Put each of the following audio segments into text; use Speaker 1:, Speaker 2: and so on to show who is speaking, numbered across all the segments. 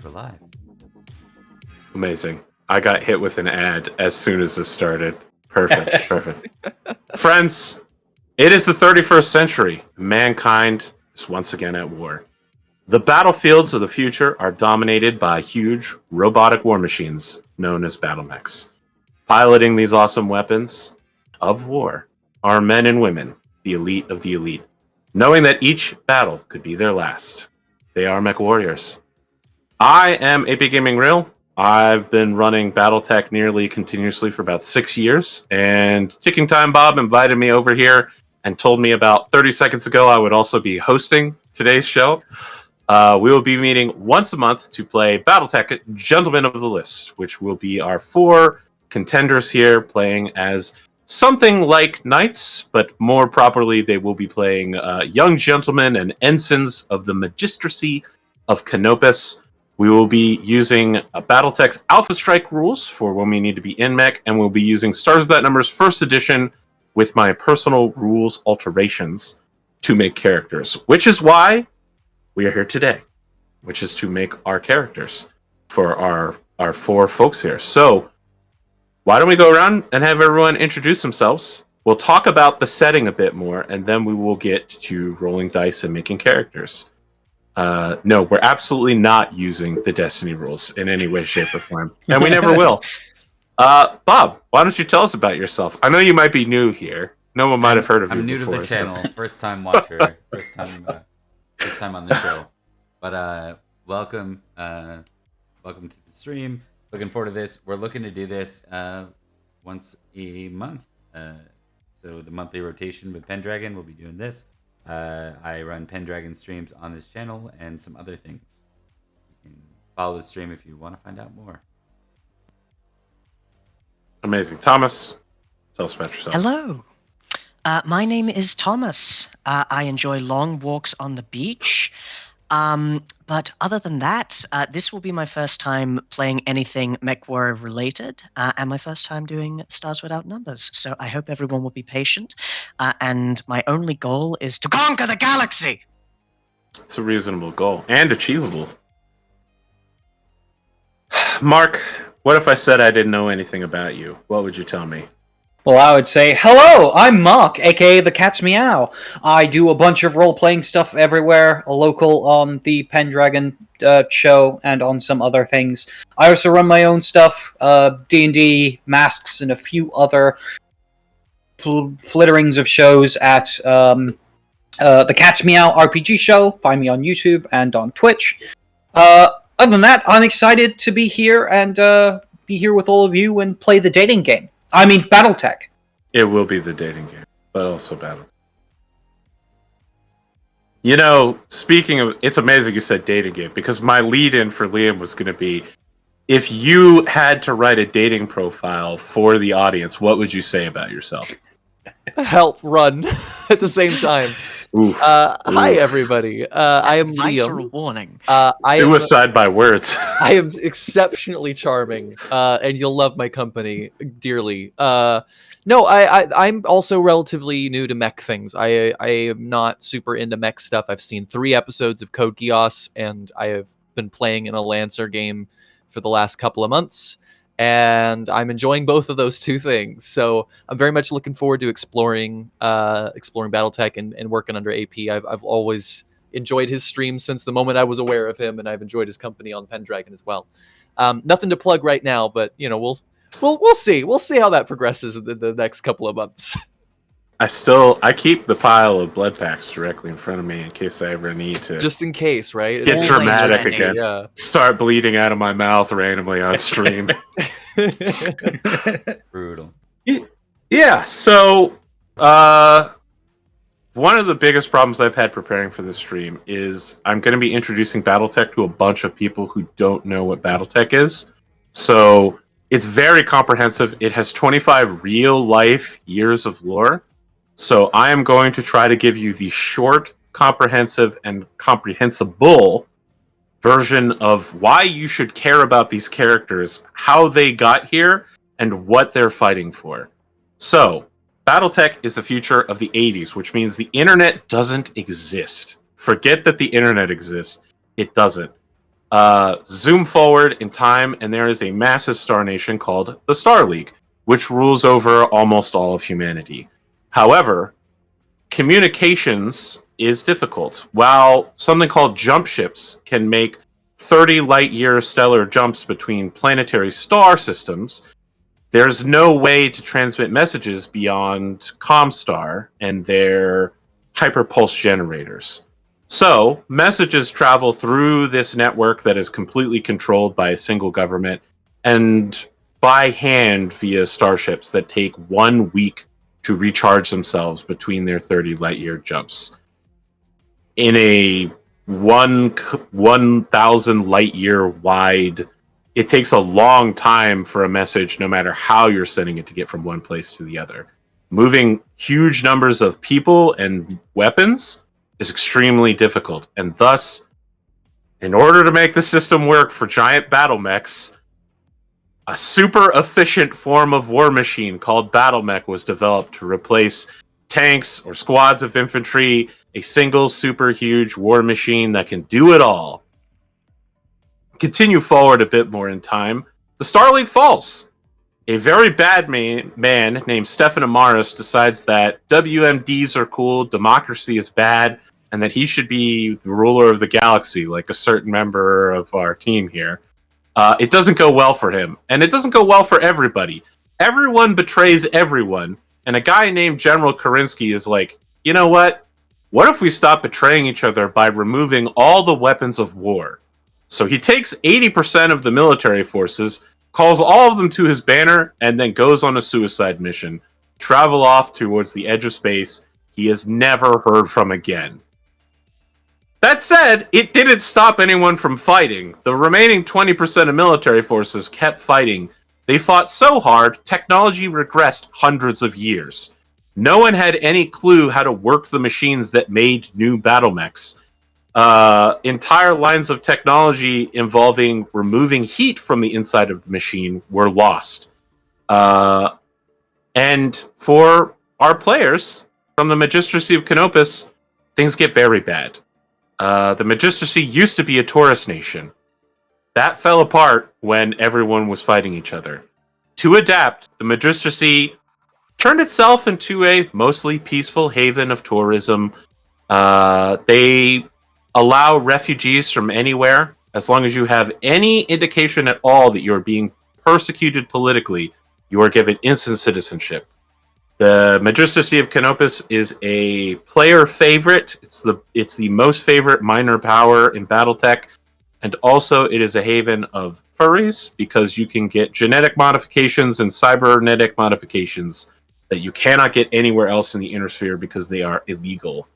Speaker 1: we're live.
Speaker 2: Amazing. I got hit with an ad as soon as this started. Perfect. Perfect. Friends, it is the 31st century. Mankind is once again at war. The battlefields of the future are dominated by huge robotic war machines known as Battlemechs. Piloting these awesome weapons of war are men and women, the elite of the elite, knowing that each battle could be their last. They are mechwarriors. I am AP Gaming Real. I've been running Battletech nearly continuously for about 6 years, and Ticking Time Bob invited me over here and told me about 30 seconds ago I would also be hosting today's show. We will be meeting once a month to play Battletech Gentlemen of the List, which will be our 4 contenders here playing as something like knights, but more properly they will be playing young gentlemen and ensigns of the Magistracy of Canopus. We will be using Battletech's Alpha Strike rules for when we need to be in mech, and we'll be using Stars Without Numbers First Edition with my personal rules alterations to make characters, which is why we are here today, which is to make our characters for our 4 folks here. So why don't we go around and have everyone introduce themselves? We'll talk about the setting a bit more, and then we will get to rolling dice and making characters. No, we're absolutely not using the Destiny rules in any way, shape, or form. And we never will. Bob, why don't you tell us about yourself? I know you might be new here. No one might have heard of you
Speaker 1: I'm new
Speaker 2: before,
Speaker 1: to the channel. First time watcher. first time on the show. But welcome to the stream. Looking forward to this. We're looking to do this once a month. So the monthly rotation with Pendragon, we'll be doing this. I run Pendragon streams on this channel and some other things. You can follow the stream if you want to find out more.
Speaker 2: Amazing. Thomas, tell us about yourself.
Speaker 3: Hello. My name is Thomas. I enjoy long walks on the beach. But other than that, this will be my first time playing anything MechWarrior related, and my first time doing Stars Without Numbers. So I hope everyone will be patient. And my only goal is to conquer the galaxy!
Speaker 2: It's a reasonable goal and achievable. Mark, what if I said I didn't know anything about you? What would you tell me?
Speaker 4: Well, I would say, hello, I'm Mark, aka the Cat's Meow. I do a bunch of role-playing stuff everywhere, local on the Pendragon show and on some other things. I also run my own stuff, D&D, Masks, and a few other flitterings of shows at the Cat's Meow RPG show. Find me on YouTube and on Twitch. Other than that, I'm excited to be here and be here with all of you and play the dating game. I mean, Battletech.
Speaker 2: It will be the dating game, but also Battle. You know, speaking of, it's amazing you said dating game, because my lead-in for Liam was going to be, if you had to write a dating profile for the audience, what would you say about yourself?
Speaker 5: Help, run at the same time.
Speaker 2: Oof.
Speaker 5: Hi, everybody. I am
Speaker 3: Advice or a
Speaker 5: Liam.
Speaker 3: warning?
Speaker 2: Suicide by words.
Speaker 5: I am exceptionally charming, and you'll love my company dearly. No, I'm also relatively new to mech things. I am not super into mech stuff. I've seen 3 episodes of Code Geass, and I have been playing in a Lancer game for the last couple of months. And I'm enjoying both of those 2 things. So I'm very much looking forward to exploring Battletech and working under AP. I've always enjoyed his streams since the moment I was aware of him, and I've enjoyed his company on Pendragon as well. Nothing to plug right now, but you know we'll see. We'll see how that progresses in the next couple of months.
Speaker 2: I keep the pile of blood packs directly in front of me in case I ever need to.
Speaker 5: Just in case, right?
Speaker 2: Get
Speaker 3: Always
Speaker 2: dramatic
Speaker 3: ready.
Speaker 2: again.
Speaker 5: Yeah.
Speaker 2: Start bleeding out of my mouth randomly on stream.
Speaker 1: Brutal.
Speaker 2: Yeah, so one of the biggest problems I've had preparing for this stream is I'm going to be introducing Battletech to a bunch of people who don't know what Battletech is. So it's very comprehensive. It has 25 real-life years of lore. So I am going to try to give you the short, comprehensive, and comprehensible version of why you should care about these characters, how they got here, and what they're fighting for. So, Battletech is the future of the 80s, which means the internet doesn't exist. Forget that the internet exists. It doesn't. Zoom forward in time, and there is a massive star nation called the Star League, which rules over almost all of humanity. However, communications is difficult. While something called jump ships can make 30 light-year stellar jumps between planetary star systems, there's no way to transmit messages beyond Comstar and their hyperpulse generators. So, messages travel through this network that is completely controlled by a single government and by hand via starships that take 1 week to recharge themselves between their 30 light-year jumps. In a 1,000 light-year wide, it takes a long time for a message, no matter how you're sending it, to get from one place to the other. Moving huge numbers of people and weapons is extremely difficult, and thus, in order to make the system work for giant Battlemechs, a super efficient form of war machine called Battlemech was developed to replace tanks or squads of infantry, a single super huge war machine that can do it all. Continue forward a bit more in time, the Star League falls. A very bad man named Stefan Amaris decides that WMDs are cool, democracy is bad, and that he should be the ruler of the galaxy, like a certain member of our team here. It doesn't go well for him, and it doesn't go well for everybody. Everyone betrays everyone, and a guy named General Kerensky is like, you know what? What if we stop betraying each other by removing all the weapons of war? So he takes 80% of the military forces, calls all of them to his banner, and then goes on a suicide mission. Travel off towards the edge of space he is never heard from again. That said, it didn't stop anyone from fighting. The remaining 20% of military forces kept fighting. They fought so hard, technology regressed hundreds of years. No one had any clue how to work the machines that made new Battlemechs. Entire lines of technology involving removing heat from the inside of the machine were lost. And for our players from the Magistracy of Canopus, things get very bad. The Magistracy used to be a tourist nation. That fell apart when everyone was fighting each other. To adapt, the Magistracy turned itself into a mostly peaceful haven of tourism. They allow refugees from anywhere, as long as you have any indication at all that you're being persecuted politically, you are given instant citizenship. The Magistracy of Canopus is a player favorite. It's the most favorite minor power in Battletech, and also it is a haven of furries, because you can get genetic modifications and cybernetic modifications that you cannot get anywhere else in the Inner Sphere because they are illegal.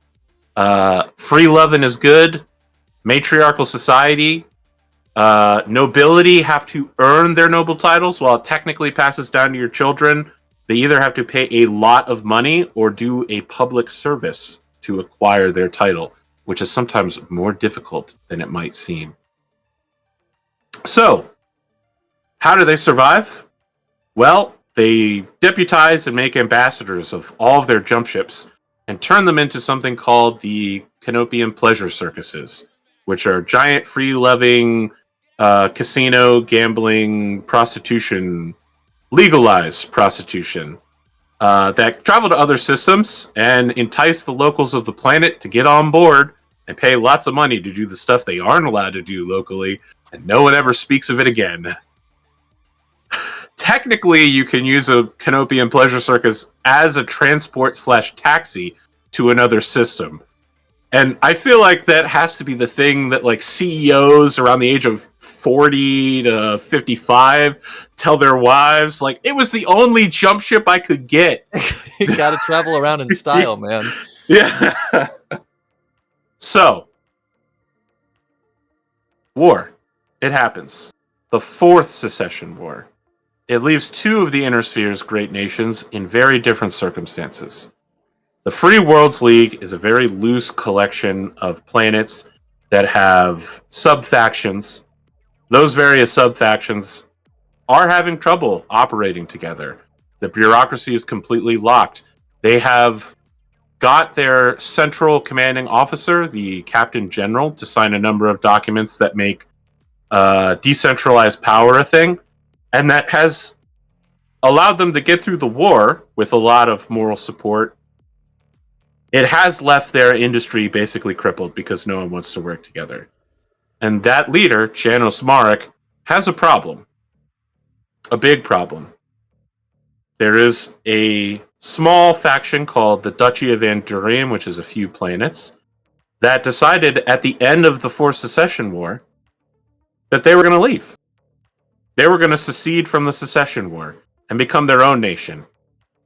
Speaker 2: Free loving is good. Matriarchal society. Nobility have to earn their noble titles while it technically passes down to your children. They either have to pay a lot of money or do a public service to acquire their title, which is sometimes more difficult than it might seem. So, how do they survive? Well, they deputize and make ambassadors of all of their jump ships and turn them into something called the Canopian Pleasure Circuses, which are giant, free-loving, casino, gambling, prostitution, legalized prostitution, that travel to other systems and entice the locals of the planet to get on board and pay lots of money to do the stuff they aren't allowed to do locally, and no one ever speaks of it again. Technically, you can use a Canopian Pleasure Circus as a transport/taxi to another system. And I feel like that has to be the thing that, like, CEOs around the age of 40 to 55 tell their wives, like, it was the only jump ship I could get.
Speaker 5: You gotta travel around in style, man.
Speaker 2: Yeah. So, war. It happens. The Fourth Secession War. It leaves two of the Inner Sphere's great nations in very different circumstances. The Free Worlds League is a very loose collection of planets that have sub-factions. Those various sub-factions are having trouble operating together. The bureaucracy is completely locked. They have got their central commanding officer, the Captain General, to sign a number of documents that make decentralized power a thing, and that has allowed them to get through the war with a lot of moral support. It has left their industry basically crippled because no one wants to work together. And that leader, Janos Marek, has a problem. A big problem. There is a small faction called the Duchy of Andurian, which is a few planets, that decided at the end of the Fourth Secession War that they were going to leave. They were going to secede from the Secession War and become their own nation.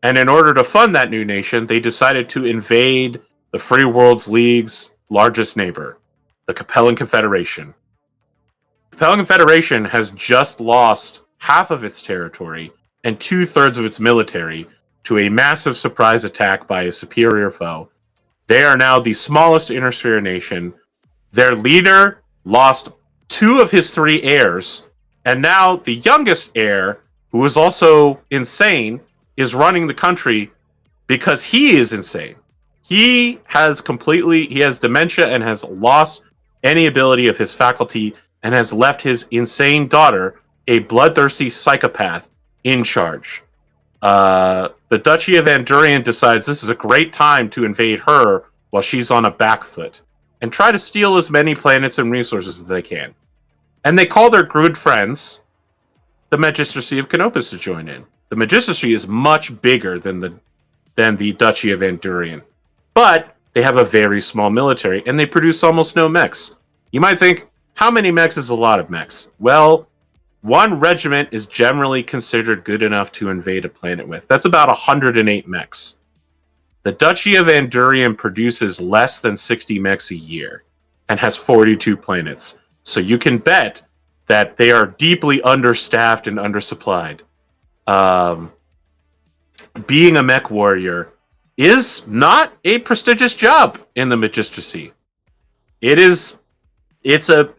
Speaker 2: And in order to fund that new nation, they decided to invade the Free Worlds League's largest neighbor, the Capellan Confederation. The Capellan Confederation has just lost half of its territory and 2/3 of its military to a massive surprise attack by a superior foe. They are now the smallest Inner-Sphere nation. Their leader lost 2 of his 3 heirs, and now the youngest heir, who is also insane, is running the country because he is insane. He has dementia and has lost any ability of his faculty and has left his insane daughter, a bloodthirsty psychopath, in charge. The Duchy of Andurian decides this is a great time to invade her while she's on a back foot and try to steal as many planets and resources as they can. And they call their good friends, the Magistracy of Canopus, to join in. The Magistracy is much bigger than the Duchy of Andurian, but they have a very small military and they produce almost no mechs. You might think, how many mechs is a lot of mechs? Well, 1 regiment is generally considered good enough to invade a planet with. That's about 108 mechs. The Duchy of Andurian produces less than 60 mechs a year and has 42 planets. So you can bet that they are deeply understaffed and undersupplied. Being a mech warrior is not a prestigious job in the Magistracy. It's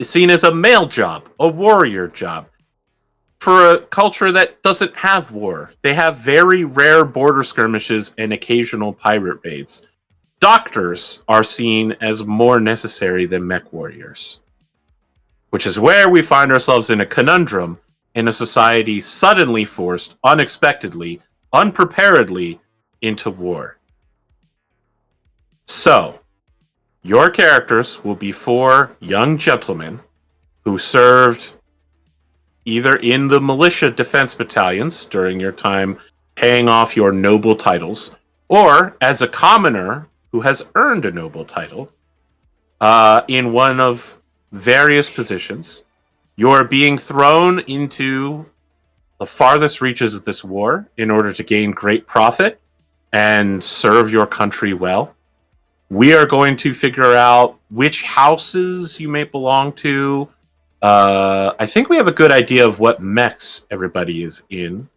Speaker 2: seen as a male job, a warrior job. For a culture that doesn't have war, they have very rare border skirmishes and occasional pirate raids. Doctors are seen as more necessary than mech warriors. Which is where we find ourselves in a conundrum in a society suddenly forced, unexpectedly, unpreparedly into war. So, your characters will be 4 young gentlemen who served either in the militia defense battalions during your time paying off your noble titles, or as a commoner who has earned a noble title in one of various positions. You're being thrown into the farthest reaches of this war in order to gain great profit and serve your country well. We are going to figure out which houses you may belong to. I think we have a good idea of what mechs everybody is in.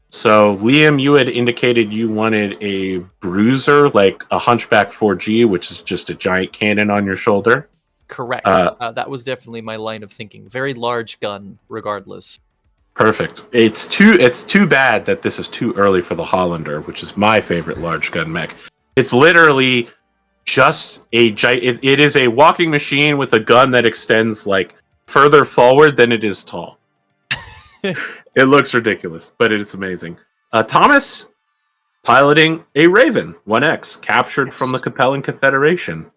Speaker 2: So, Liam, you had indicated you wanted a bruiser, like a Hunchback 4G, which is just a giant cannon on your shoulder.
Speaker 5: Correct. That was definitely my line of thinking. Very large gun, regardless.
Speaker 2: Perfect. It's too bad that this is too early for the Hollander, which is my favorite large gun mech. It's literally just it is a walking machine with a gun that extends like further forward than it is tall. It looks ridiculous, but it is amazing. Thomas piloting a Raven 1X captured from the Capellan Confederation.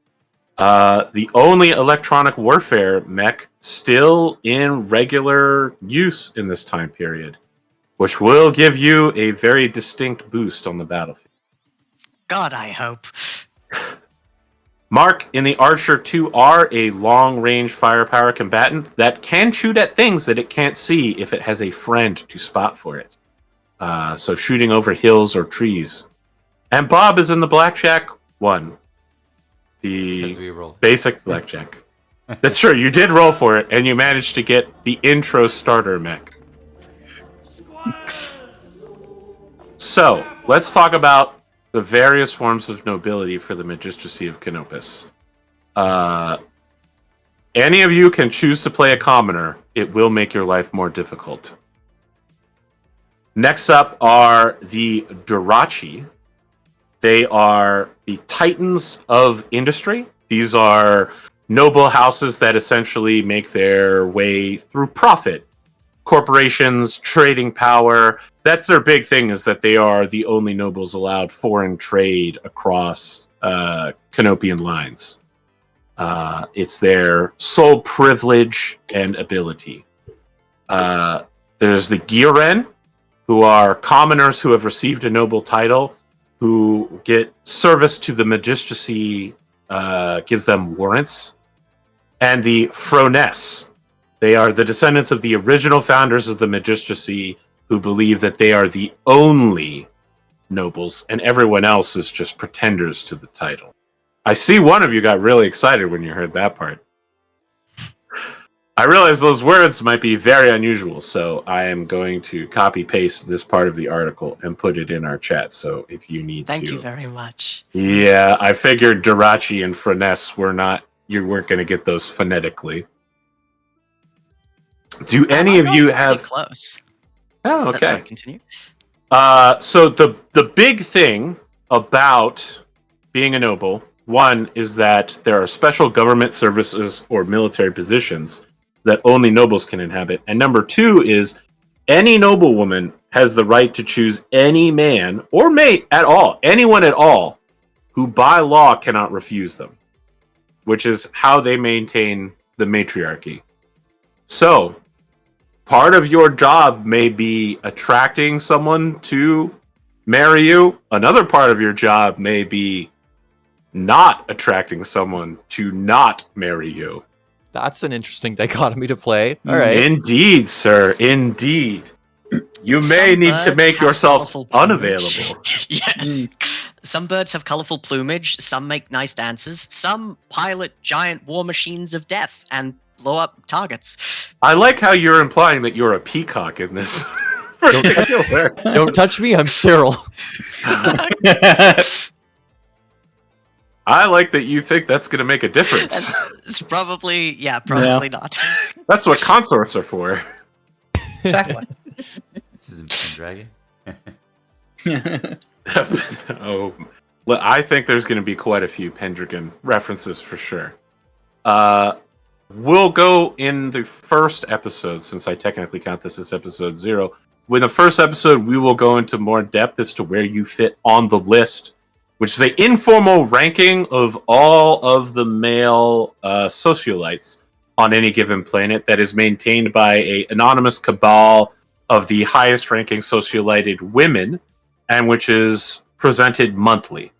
Speaker 2: The only electronic warfare mech still in regular use in this time period, which will give you a very distinct boost on the battlefield.
Speaker 3: God, I hope.
Speaker 2: Mark in the Archer 2R, a long-range firepower combatant that can shoot at things that it can't see if it has a friend to spot for it. So shooting over hills or trees. And Bob is in the Blackjack 1. The basic Blackjack. That's true, you did roll for it, and you managed to get the intro starter mech. So, let's talk about the various forms of nobility for the Magistracy of Canopus. Any of you can choose to play a commoner. It will make your life more difficult. Next up are the Durachi. They are the titans of industry. These are noble houses that essentially make their way through profit. Corporations, trading power. That's their big thing, is that they are the only nobles allowed foreign trade across Canopian lines. It's their sole privilege and ability. There's the Giren, who are commoners who have received a noble title, who get service to the magistracy, gives them warrants. And the Frones. They are the descendants of the original founders of the magistracy, who believe that they are the only nobles, and everyone else is just pretenders to the title. I see one of you got really excited when you heard that part. I realize those words might be very unusual, so I am going to copy-paste this part of the article and put it in our chat, so if you need
Speaker 3: Thank
Speaker 2: to...
Speaker 3: you very much.
Speaker 2: Yeah, I figured Dirachi and Freness you weren't going to get those phonetically. Do any of you have...
Speaker 3: Close.
Speaker 2: Oh,
Speaker 3: That's
Speaker 2: okay.
Speaker 3: right, continue.
Speaker 2: So the big thing about being a noble, one, is that there are special government services or military positions that only nobles can inhabit. And number two is any noblewoman has the right to choose any man or mate at all, anyone at all, who by law cannot refuse them, which is how they maintain the matriarchy. So, part of your job may be attracting someone to marry you. Another part of your job may be not attracting someone to not marry you.
Speaker 5: That's an interesting dichotomy to play. All right.
Speaker 2: Indeed, sir. Indeed. You may
Speaker 3: Some
Speaker 2: need to
Speaker 3: birds
Speaker 2: make
Speaker 3: have
Speaker 2: yourself
Speaker 3: colourful plumage.
Speaker 2: unavailable.
Speaker 3: Yes. Some birds have colorful plumage, some make nice dances, some pilot giant war machines of death and blow up targets.
Speaker 2: I like how you're implying that you're a peacock in this.
Speaker 5: Don't touch me, I'm sterile.
Speaker 2: I like that you think that's going to make a difference.
Speaker 3: It's probably not.
Speaker 2: That's what consorts are for.
Speaker 4: Exactly.
Speaker 1: This isn't Pendragon.
Speaker 2: Oh, well, I think there's going to be quite a few Pendragon references for sure. We'll go in the first episode, since I technically count this as episode 0. With the first episode, we will go into more depth as to where you fit on the list, which is an informal ranking of all of the male sociolites on any given planet that is maintained by an anonymous cabal of the highest ranking sociolited women, and which is presented monthly.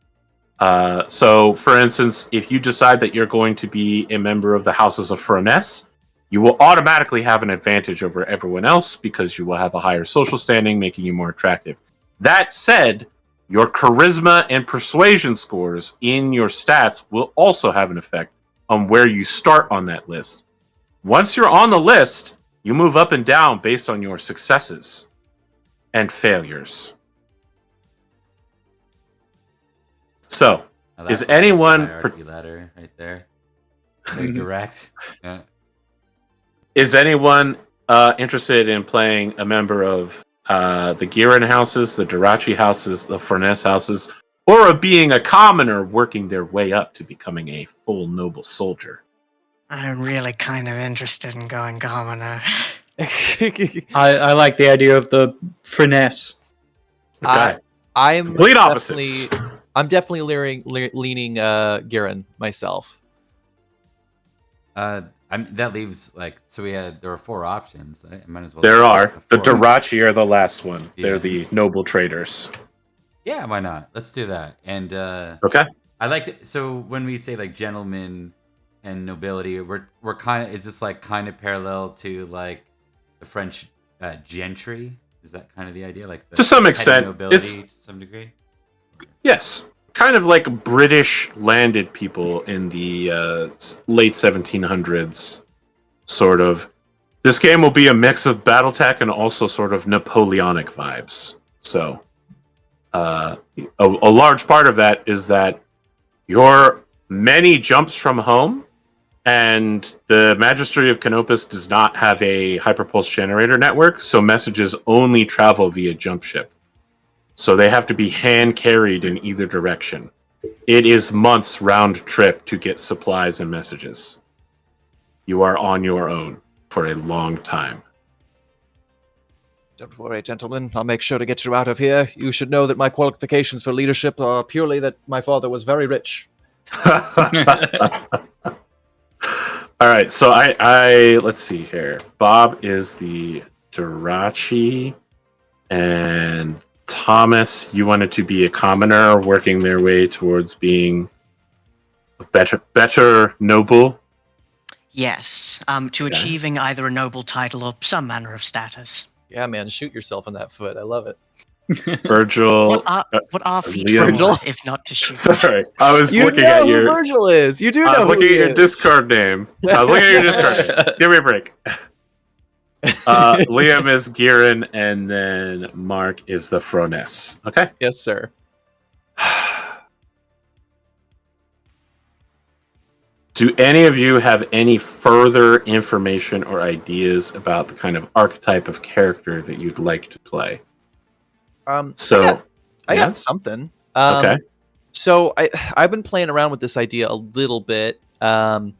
Speaker 2: So, for instance, if you decide that you're going to be a member of the Houses of Furness, you will automatically have an advantage over everyone else because you will have a higher social standing, making you more attractive. That said, your charisma and persuasion scores in your stats will also have an effect on where you start on that list. Once you're on the list, you move up and down based on your successes and failures. So, is anyone
Speaker 1: hierarchy ladder right there? Very direct. Yeah.
Speaker 2: Is anyone interested in playing a member of the Giran houses, the Dirachi houses, the Furness houses, or of being a commoner working their way up to becoming a full noble soldier?
Speaker 3: I'm really kind of interested in going commoner.
Speaker 4: I like the idea of the finesse.
Speaker 2: Okay.
Speaker 5: I'm
Speaker 2: Complete opposites.
Speaker 5: I'm definitely leaning Garen myself.
Speaker 1: That leaves there were 4 options. I might as well.
Speaker 2: There are. The
Speaker 1: four.
Speaker 2: Dirachi are the last one.
Speaker 1: Yeah.
Speaker 2: They're the noble traders.
Speaker 1: Yeah, why not? Let's do that. And
Speaker 2: Okay.
Speaker 1: I like it. So when we say like gentlemen and nobility, we're kind of, is this like kind of parallel to like the French gentry? Is that kind of the idea? Like
Speaker 2: to some extent,
Speaker 1: nobility to some degree.
Speaker 2: Yes, kind of like British landed people in the late 1700s, sort of. This game will be a mix of Battletech and also sort of Napoleonic vibes. So, a large part of that is that you're many jumps from home, and the Magistracy of Canopus does not have a hyperpulse generator network, so messages only travel via jump ship. So they have to be hand carried in either direction. It is months round trip to get supplies and messages. you are on your own for a long time.
Speaker 5: Don't worry, gentlemen. I'll make sure to get you out of here. You should know that my qualifications for leadership are purely that my father was very rich.
Speaker 2: All right, so I let's see here. Bob is the Dirachi, and Thomas, you wanted to be a commoner working their way towards being a better noble.
Speaker 3: Yes, to achieving either a noble title or some manner of status.
Speaker 5: Yeah, man, shoot yourself in that foot. I love it.
Speaker 2: Virgil.
Speaker 3: What are feet
Speaker 2: Liam.
Speaker 3: for, if not to shoot?
Speaker 2: Sorry, I was
Speaker 5: You
Speaker 2: looking
Speaker 5: know
Speaker 2: at
Speaker 5: who
Speaker 2: your.
Speaker 5: Virgil is. You do know
Speaker 2: I was
Speaker 5: who
Speaker 2: looking
Speaker 5: he
Speaker 2: at your
Speaker 5: is.
Speaker 2: Discord name. I was looking at your Discord name. Give me a break. Liam is Giran, and then Mark is the Froness. Okay.
Speaker 5: Yes, sir.
Speaker 2: Do any of you have any further information or ideas about the kind of archetype of character that you'd like to play? So,
Speaker 5: I
Speaker 2: yeah?
Speaker 5: got something.
Speaker 2: Okay.
Speaker 5: So I've been playing around with this idea a little bit, and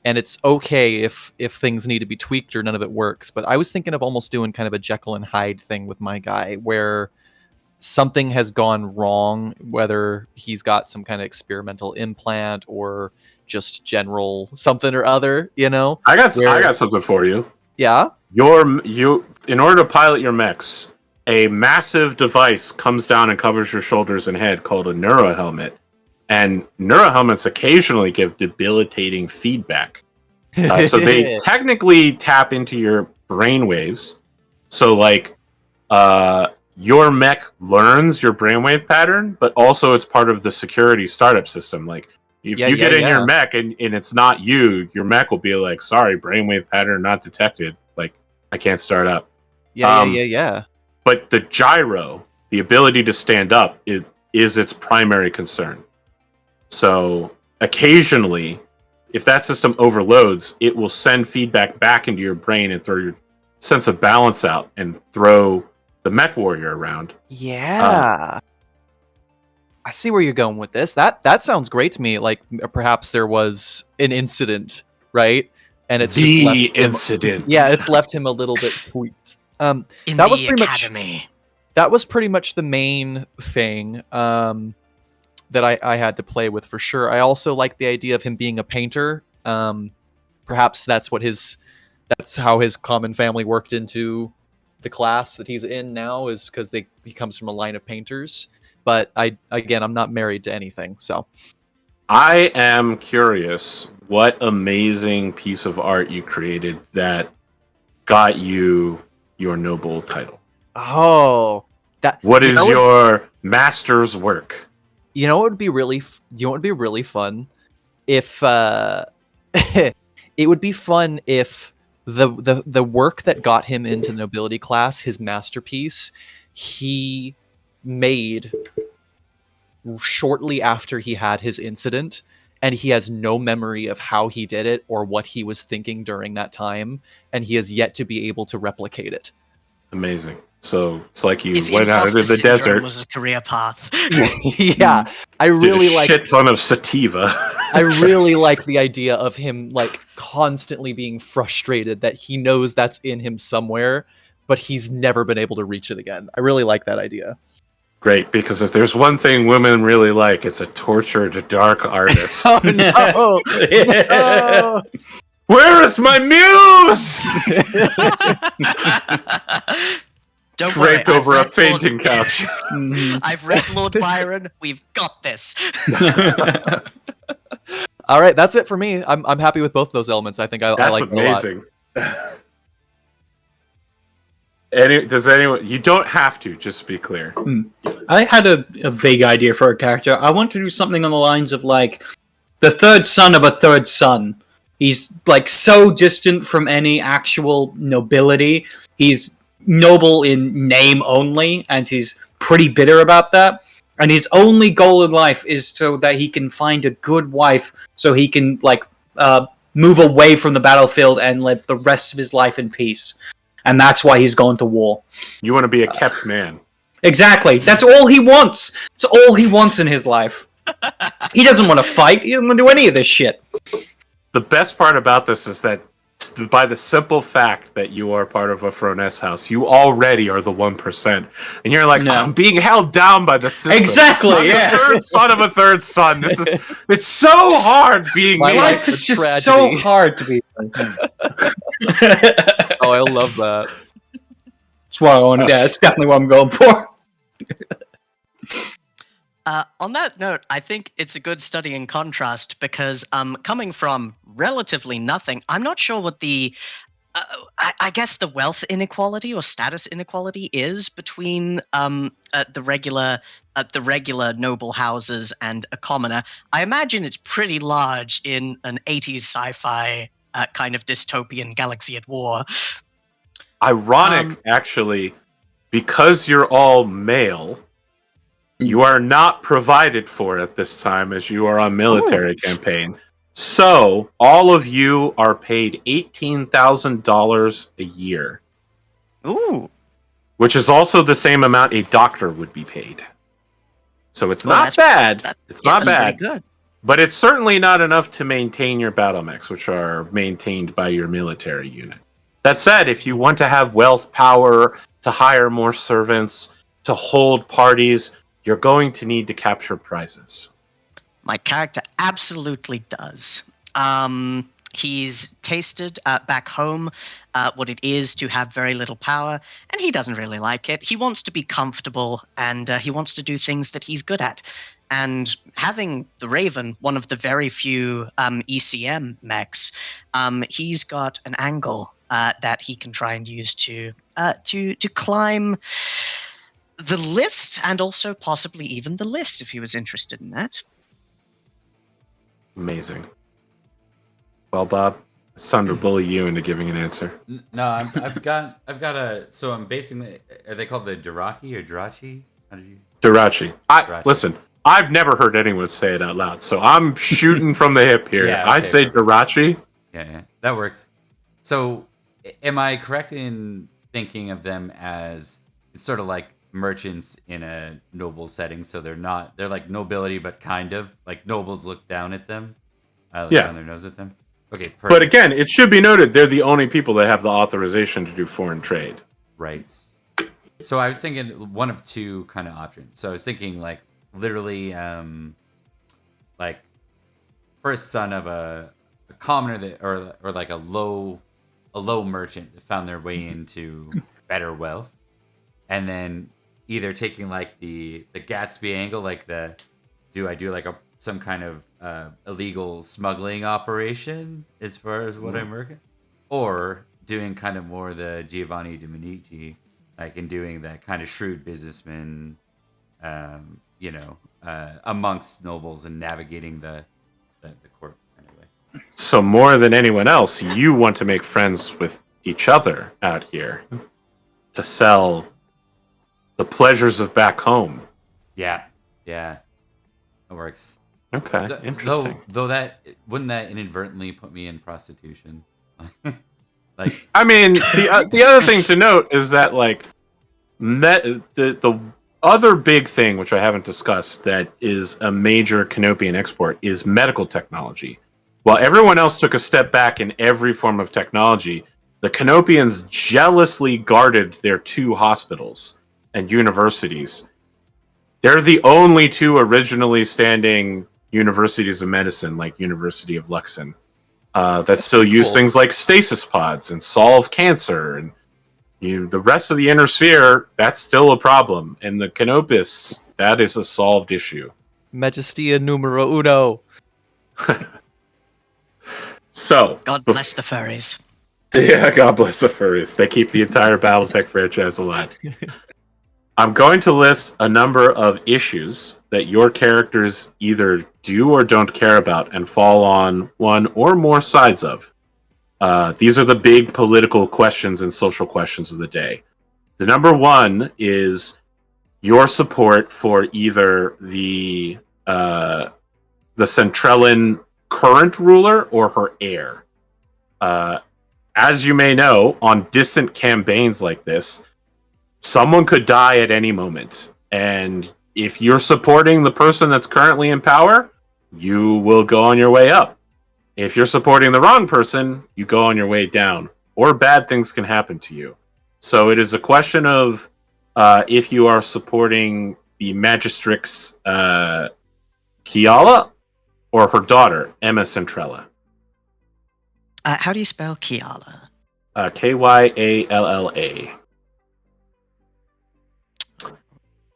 Speaker 5: it's okay if things need to be tweaked or none of it works. But I was thinking of almost doing kind of a Jekyll and Hyde thing with my guy, where something has gone wrong, whether he's got some kind of experimental implant or just general something or other. You know,
Speaker 2: I got something for you.
Speaker 5: Yeah.
Speaker 2: In order to pilot your mechs, a massive device comes down and covers your shoulders and head called a neurohelmet. And neurohelmets occasionally give debilitating feedback. So they technically tap into your brainwaves. So, like, your mech learns your brainwave pattern, but also it's part of the security startup system. Like, if you get in your mech and it's not you, your mech will be like, sorry, brainwave pattern not detected. Like, I can't start up.
Speaker 5: Yeah.
Speaker 2: But the gyro, the ability to stand up, is its primary concern. So occasionally, if that system overloads, it will send feedback back into your brain and throw your sense of balance out and throw the mech warrior around.
Speaker 5: Yeah. I see where you're going with this. That sounds great to me. Like perhaps there was an incident, right? And it's just left him,
Speaker 2: incident.
Speaker 5: Yeah, it's left him a little bit tweaked.
Speaker 3: In
Speaker 5: that
Speaker 3: the
Speaker 5: was pretty
Speaker 3: academy.
Speaker 5: That was pretty much the main thing that I had to play with for sure. I also like the idea of him being a painter. Perhaps that's how his common family worked into the class that he's in now, is because he comes from a line of painters. But I'm not married to anything, so.
Speaker 2: I am curious what amazing piece of art you created that got you your noble title.
Speaker 5: Oh,
Speaker 2: what is your master's work?
Speaker 5: You know what would be really fun if it would be fun if the work that got him into the nobility class, his masterpiece, he made shortly after he had his incident, and he has no memory of how he did it or what he was thinking during that time, and he has yet to be able to replicate it.
Speaker 2: Amazing. So it's like you
Speaker 3: If
Speaker 2: went out into the desert.
Speaker 3: Was a career path.
Speaker 5: Yeah, I really
Speaker 2: like shit ton of sativa.
Speaker 5: I really like the idea of him like constantly being frustrated that he knows that's in him somewhere, but he's never been able to reach it again. I really like that idea.
Speaker 2: Great, because if there's one thing women really like, it's a tortured dark artist.
Speaker 5: Oh no! No!
Speaker 2: Where is my muse?
Speaker 3: Don't
Speaker 2: Draped
Speaker 3: worry,
Speaker 2: over a fainting couch.
Speaker 3: I've read Lord Byron. We've got this.
Speaker 5: All right, that's it for me. I'm happy with both those elements. I think I like
Speaker 2: amazing.
Speaker 5: It a lot.
Speaker 2: Does anyone? You don't have to. Just to be clear.
Speaker 4: I had a vague idea for a character. I want to do something on the lines of like the third son of a third son. He's like so distant from any actual nobility. He's noble in name only, and he's pretty bitter about that. And his only goal in life is so that he can find a good wife, so he can like move away from the battlefield and live the rest of his life in peace. And that's why he's going to war.
Speaker 2: You want to be a kept man.
Speaker 4: Exactly. That's all he wants. It's all he wants in his life. He doesn't want to fight. He doesn't want to do any of this shit.
Speaker 2: The best part about this is that by the simple fact that you are part of a Froness house, you already are the 1%. And you're like,
Speaker 4: No.
Speaker 2: I'm being held down by the system.
Speaker 4: Exactly,
Speaker 2: I'm
Speaker 4: yeah.
Speaker 2: the third son of a third son. It's so hard being
Speaker 5: My
Speaker 2: me.
Speaker 5: life
Speaker 4: Life
Speaker 5: a
Speaker 4: is just so
Speaker 5: tragedy.
Speaker 4: hard to be.
Speaker 5: Oh, I love that.
Speaker 4: That's what I want. Yeah, that's definitely what I'm going for.
Speaker 3: On that note, I think it's a good study in contrast because coming from relatively nothing, I'm not sure what the I guess the wealth inequality or status inequality is between the regular noble houses and a commoner. I imagine it's pretty large in an 80s sci-fi kind of dystopian galaxy at war.
Speaker 2: Ironic, actually, because you're all male, you are not provided for at this time as you are on military campaign. So, all of you are paid $18,000 a year.
Speaker 3: Ooh.
Speaker 2: Which is also the same amount a doctor would be paid. So it's
Speaker 3: Well,
Speaker 2: not bad. It's not
Speaker 3: that's
Speaker 2: bad.
Speaker 3: pretty good.
Speaker 2: But it's certainly not enough to maintain your Battlemechs, which are maintained by your military unit. That said, if you want to have wealth, power, to hire more servants, to hold parties, you're going to need to capture prizes.
Speaker 3: My character absolutely does. He's tasted back home what it is to have very little power, and he doesn't really like it. He wants to be comfortable, and he wants to do things that he's good at. And having the Raven, one of the very few ECM mechs, he's got an angle that he can try and use to climb the list, and also possibly even the list if he was interested in that.
Speaker 2: Amazing. Well, Bob, it's time to bully you into giving an answer.
Speaker 1: No, I've got a. So I'm basically. Are they called the Duraki or Durachi? How did you?
Speaker 2: Durachi.
Speaker 1: Durachi.
Speaker 2: Listen, I've never heard anyone say it out loud, so I'm shooting from the hip here.
Speaker 1: Yeah,
Speaker 2: I
Speaker 1: okay,
Speaker 2: say
Speaker 1: perfect.
Speaker 2: Durachi.
Speaker 1: Yeah, that works. So, am I correct in thinking of them as it's sort of like merchants in a noble setting? So they're like nobility, but kind of like nobles look down at them, look down their nose at them. Okay, perfect.
Speaker 2: But again, it should be noted they're the only people that have the authorization to do foreign trade.
Speaker 1: Right. So I was thinking one of two kind of options. So I was thinking like literally, like first son of a commoner that, or like a low merchant that found their way into better wealth, and then either taking like the Gatsby angle, like do I do like some kind of illegal smuggling operation as far as what I'm working, or doing kind of more the Giovanni de Medici, like in doing that kind of shrewd businessman, amongst nobles and navigating the court kind of way.
Speaker 2: So more than anyone else, you want to make friends with each other out here to sell the pleasures of back home.
Speaker 1: Yeah, it works.
Speaker 2: Okay, interesting.
Speaker 1: Though that wouldn't that inadvertently put me in prostitution? Like,
Speaker 2: I mean, the other thing to note is that like the other big thing, which I haven't discussed, that is a major Canopian export is medical technology. While everyone else took a step back in every form of technology, the Canopians jealously guarded their two hospitals and universities. They're the only two originally standing universities of medicine, like University of Luxon, that still use things like stasis pods and solve cancer. And the rest of the inner sphere, that's still a problem. And the Canopus, that is a solved issue.
Speaker 5: Majestia numero uno.
Speaker 2: So,
Speaker 3: God bless the furries.
Speaker 2: Yeah, God bless the furries. They keep the entire Battletech franchise alive. I'm going to list a number of issues that your characters either do or don't care about and fall on one or more sides of. These are the big political questions and social questions of the day. The number one is your support for either the Centrellan current ruler or her heir. As you may know, on distant campaigns like this, someone could die at any moment. And if you're supporting the person that's currently in power, you will go on your way up. If you're supporting the wrong person, you go on your way down, or bad things can happen to you. So it is a question of if you are supporting the Magistrix Kiala or her daughter, Emma Centrella.
Speaker 3: How do you spell Kiala?
Speaker 2: Kyalla.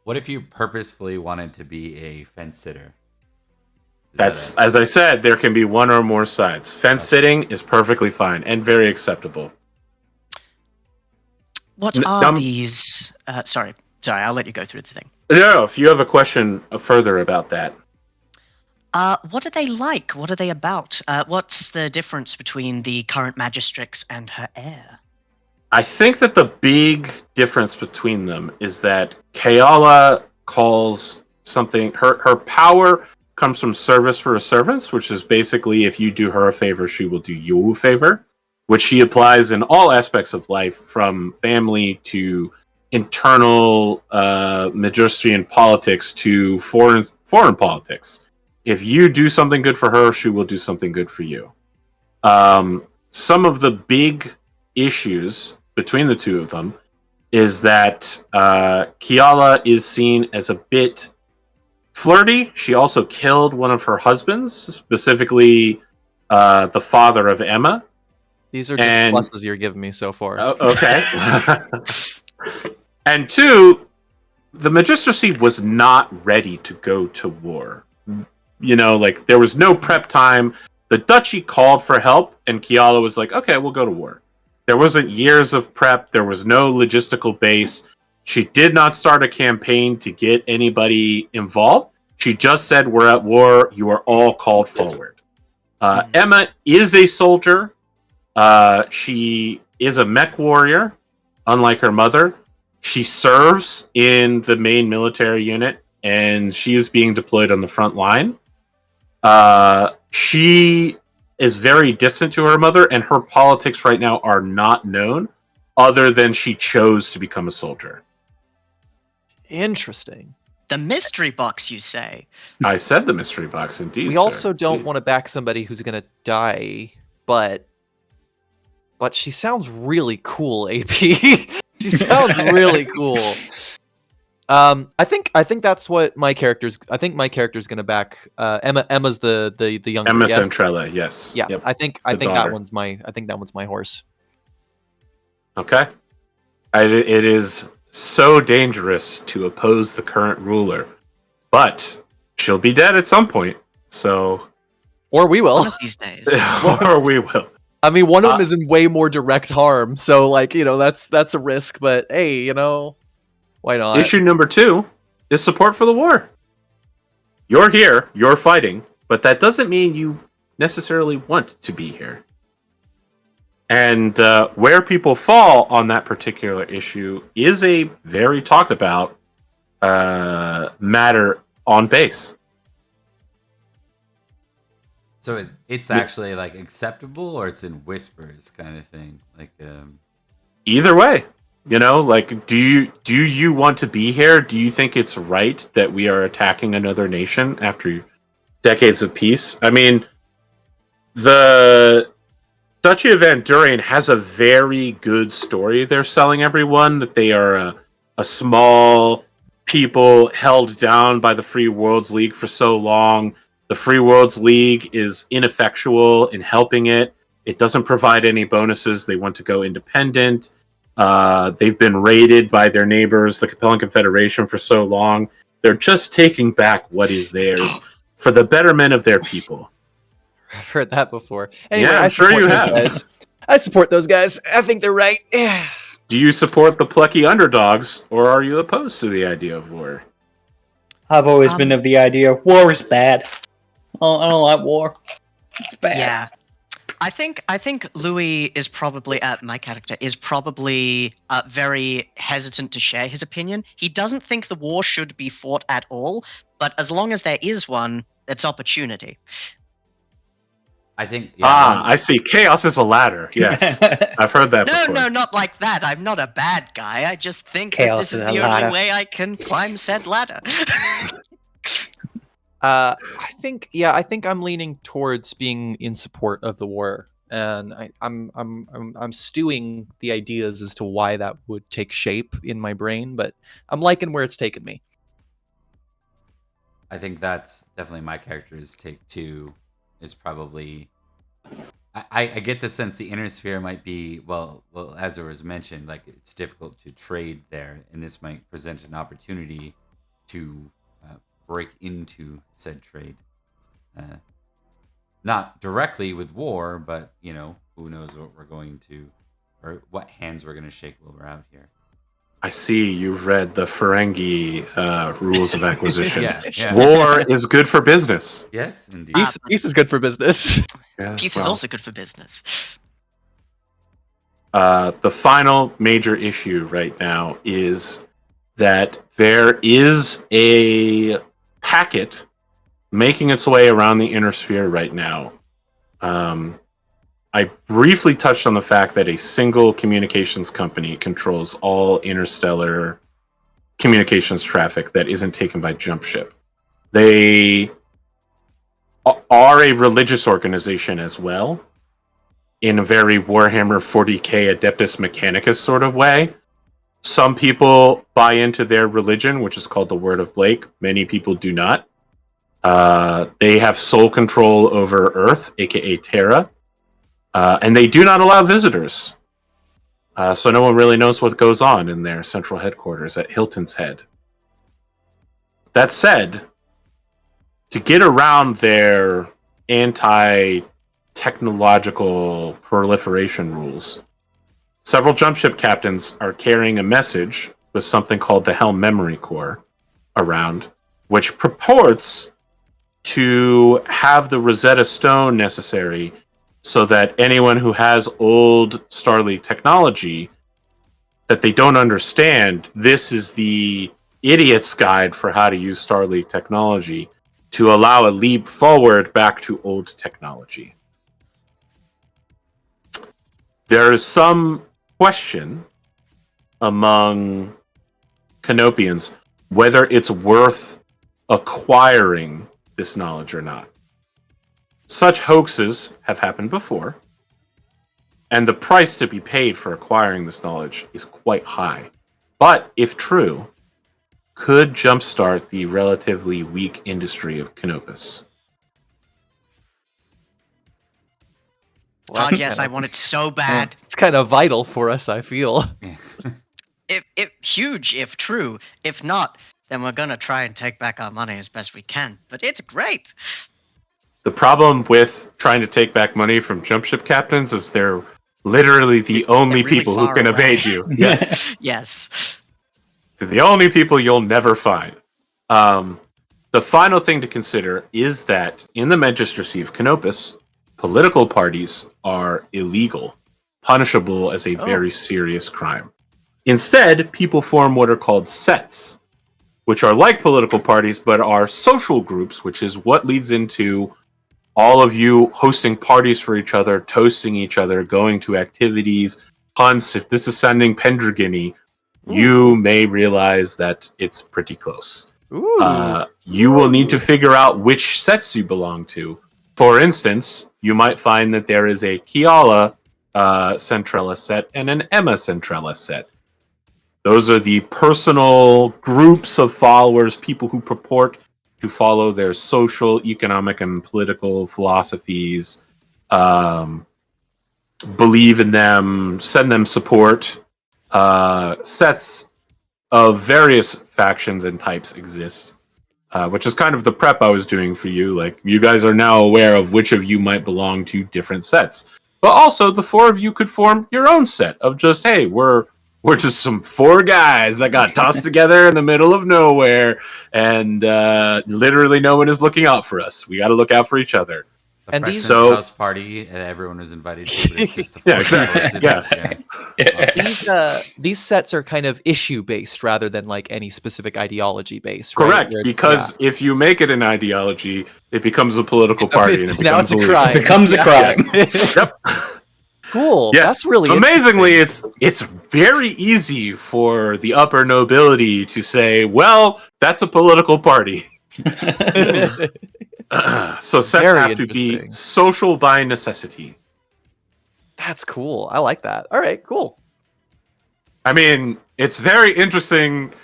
Speaker 1: What if you purposefully wanted to be a fence sitter?
Speaker 2: That's, as I said, there can be one or more sides. Fence sitting is perfectly fine and very acceptable.
Speaker 3: What are these? Sorry, I'll let you go through the thing.
Speaker 2: No, if you have a question further about that.
Speaker 3: What are they like? What are they about? What's the difference between the current Magistrix and her heir?
Speaker 2: I think that the big difference between them is that Kayala calls something, her power comes from service for a servant, which is basically if you do her a favor, she will do you a favor, which she applies in all aspects of life, from family to internal Magistrian politics to foreign politics. If you do something good for her, she will do something good for you. Some of the big issues between the two of them is that Kiala is seen as a bit flirty. She also killed one of her husbands, specifically the father of Emma.
Speaker 5: These are just pluses you're giving me so far.
Speaker 2: Okay. And two, the Magistracy was not ready to go to war. You know, like, there was no prep time. The duchy called for help, and Kiala was like, okay, we'll go to war. There wasn't years of prep. There was no logistical base. She did not start a campaign to get anybody involved. She just said, we're at war. You are all called forward. Emma is a soldier. She is a mech warrior, unlike her mother. She serves in the main military unit, and she is being deployed on the front line. She is very distant to her mother, and her politics right now are not known, other than she chose to become a soldier.
Speaker 5: Interesting.
Speaker 3: The mystery box, you say?
Speaker 2: I said the mystery box, indeed.
Speaker 5: We
Speaker 2: sir.
Speaker 5: also don't
Speaker 2: Indeed.
Speaker 5: want to back somebody who's going to die, but she sounds really cool, AP. She sounds really cool. I think that's what my character's. I think my character's gonna back. Emma's the younger.
Speaker 2: Emma
Speaker 5: yes.
Speaker 2: Centrella, yes.
Speaker 5: Yeah,
Speaker 2: Yep.
Speaker 5: I think
Speaker 2: daughter.
Speaker 5: that one's my. I think that one's my horse.
Speaker 2: Okay. It is so dangerous to oppose the current ruler, but she'll be dead at some point. So,
Speaker 5: Or we will.
Speaker 3: One of these days.
Speaker 2: or we will.
Speaker 5: I mean, one of them is in way more direct harm. So, like, that's a risk. But hey, why not?
Speaker 2: Issue number 2 is support for the war. You're here, you're fighting, but that doesn't mean you necessarily want to be here. And where people fall on that particular issue is a very talked about matter on base.
Speaker 1: So it's actually like acceptable, or it's in whispers kind of thing. Like,
Speaker 2: Either way, like, do you want to be here? Do you think it's right that we are attacking another nation after decades of peace? I mean, the Duchy of Van Durian has a very good story they're selling everyone, that they are a small people held down by the Free Worlds League for so long. The Free Worlds League is ineffectual in helping it. It doesn't provide any bonuses. They want to go independent. They've been raided by their neighbors, the Capellan Confederation, for so long. They're just taking back what is theirs for the betterment of their people.
Speaker 5: I've heard that before. Anyway,
Speaker 2: Yeah, I'm
Speaker 5: I
Speaker 2: sure
Speaker 5: support
Speaker 2: you
Speaker 5: those
Speaker 2: have.
Speaker 5: guys. I support those guys. I think they're right.
Speaker 2: Do you support the plucky underdogs, or are you opposed to the idea of war?
Speaker 4: I've always been of the idea war is bad. I don't like war. It's bad.
Speaker 3: Yeah. I think Louis is probably my character is probably very hesitant to share his opinion. He doesn't think the war should be fought at all, but as long as there is one, it's opportunity.
Speaker 1: I think.
Speaker 2: I see. Chaos is a ladder. Yes, I've heard that before.
Speaker 3: No, not like that. I'm not a bad guy. I just think
Speaker 4: Chaos
Speaker 3: that this
Speaker 4: is
Speaker 3: is
Speaker 4: a
Speaker 3: the
Speaker 4: ladder.
Speaker 3: only way I can climb said ladder.
Speaker 5: I think I'm leaning towards being in support of the war, and I'm stewing the ideas as to why that would take shape in my brain, but I'm liking where it's taken me.
Speaker 1: I think that's definitely my character's take too. Is probably I get the sense the inner sphere might be well as it was mentioned, like it's difficult to trade there, and this might present an opportunity to break into said trade. Not directly with war, but who knows what we're going to, or what hands we're going to shake while we're out here.
Speaker 2: I see you've read the Ferengi rules of acquisition.
Speaker 1: Yeah.
Speaker 2: War is good for business.
Speaker 1: Yes, indeed.
Speaker 5: Peace is good for business.
Speaker 2: Yeah,
Speaker 3: Peace is also good for business.
Speaker 2: The final major issue right now is that there is a packet making its way around the inner sphere right now. I briefly touched on the fact that a single communications company controls all interstellar communications traffic that isn't taken by jump ship. They are a religious organization as well, in a very Warhammer 40k Adeptus Mechanicus sort of way. Some people buy into their religion, which is called the Word of Blake. Many people do not. They have sole control over Earth, aka Terra, and they do not allow visitors. So no one really knows what goes on in their central headquarters at Hilton's Head. That said, to get around their anti-technological proliferation rules, several jump ship captains are carrying a message with something called the Helm Memory Core around, which purports to have the Rosetta Stone necessary so that anyone who has old Starleague technology that they don't understand, this is the idiot's guide for how to use Starleague technology to allow a leap forward back to old technology. There is some question among Canopians whether it's worth acquiring this knowledge or not. Such hoaxes have happened before, and the price to be paid for acquiring this knowledge is quite high. But if true, could jumpstart the relatively weak industry of Canopus.
Speaker 3: Oh yes, I want it so bad.
Speaker 5: It's kind of vital for us, I feel.
Speaker 3: If huge, if true. If not, then we're gonna try and take back our money as best we can. But it's great.
Speaker 2: The problem with trying to take back money from jump ship captains is they're literally the only
Speaker 3: really
Speaker 2: people who
Speaker 3: far
Speaker 2: can
Speaker 3: away.
Speaker 2: evade you. Yes.
Speaker 3: Yes.
Speaker 2: They're the only people you'll never find. The final thing to consider is that in the Magistracy of Canopus, political parties are illegal, punishable as a very serious crime. Instead, people form what are called sets, which are like political parties, but are social groups, which is what leads into all of you hosting parties for each other, toasting each other, going to activities, hunts. If this is sounding Pendragon-y, you may realize that it's pretty close. You will need to figure out which sets you belong to. For instance, you might find that there is a Kiala Centrella set and an Emma Centrella set. Those are the personal groups of followers, people who purport to follow their social, economic, and political philosophies, believe in them, send them support. Sets of various factions and types exist, which is kind of the prep I was doing for you. Like, you guys are now aware of which of you might belong to different sets. But also, the four of you could form your own set of just, hey, we're just some four guys that got tossed together in the middle of nowhere, and literally no one is looking out for us. We got to look out for each other.
Speaker 1: And
Speaker 5: these-
Speaker 1: house party, everyone was invited to, but it's just the
Speaker 2: Yeah, exactly.
Speaker 1: Yeah.
Speaker 5: These sets are kind of issue based rather than like any specific ideology based.
Speaker 2: Correct,
Speaker 5: right?
Speaker 2: because if you make it an ideology, it becomes a political party. And it
Speaker 5: now it's a
Speaker 2: illegal.
Speaker 5: crime.
Speaker 4: It becomes a crime.
Speaker 2: Yep.
Speaker 5: Cool.
Speaker 2: Yes.
Speaker 5: That's really
Speaker 2: amazingly. It's very easy for the upper nobility to say, "Well, that's a political party." So sets
Speaker 5: Very
Speaker 2: have to be
Speaker 5: interesting.
Speaker 2: social by necessity.
Speaker 5: That's cool. I like that. All right, cool.
Speaker 2: I mean, it's very interesting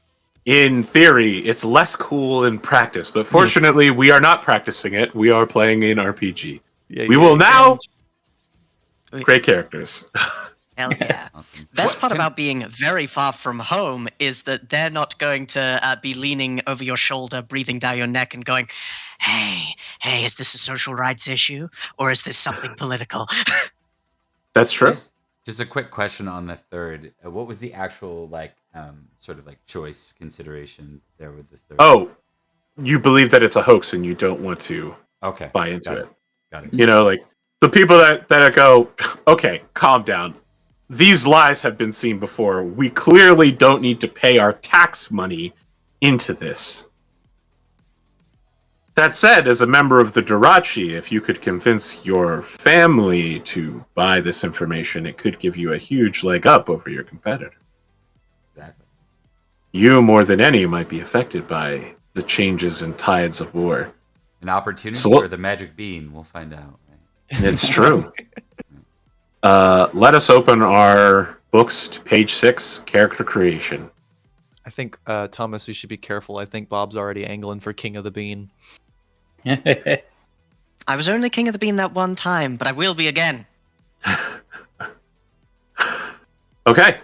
Speaker 2: in theory. It's less cool in practice, but fortunately, we are not practicing it. We are playing an RPG.
Speaker 5: Yeah,
Speaker 2: We
Speaker 5: yeah,
Speaker 2: will
Speaker 5: yeah.
Speaker 2: now
Speaker 3: And-
Speaker 2: create characters.
Speaker 3: Hell yeah.
Speaker 1: Awesome.
Speaker 3: Best
Speaker 1: What-
Speaker 3: part
Speaker 1: can-
Speaker 3: about being very far from home is that they're not going to be leaning over your shoulder, breathing down your neck, and going, hey, is this a social rights issue or is this something political?
Speaker 2: That's true.
Speaker 1: Just a quick question on the third. What was the actual sort of like choice consideration there with the third?
Speaker 2: Oh, you believe that it's a hoax and you don't want to
Speaker 1: okay.
Speaker 2: buy into
Speaker 1: Got
Speaker 2: it.
Speaker 1: Got it.
Speaker 2: You know, like the people that go, okay, calm down. These lies have been seen before. We clearly don't need to pay our tax money into this. That said, as a member of the Dirachi, if you could convince your family to buy this information, it could give you a huge leg up over your competitor.
Speaker 1: Exactly.
Speaker 2: You, more than any, might be affected by the changes and tides of war.
Speaker 1: An opportunity
Speaker 2: So-
Speaker 1: or the magic bean? We'll find out. Right?
Speaker 2: It's true. Let us open our books to page 6, character creation.
Speaker 5: I think Thomas, you should be careful. I think Bob's already angling for King of the Bean.
Speaker 3: I was only king of the bean that one time, but I will be again.
Speaker 2: Okay.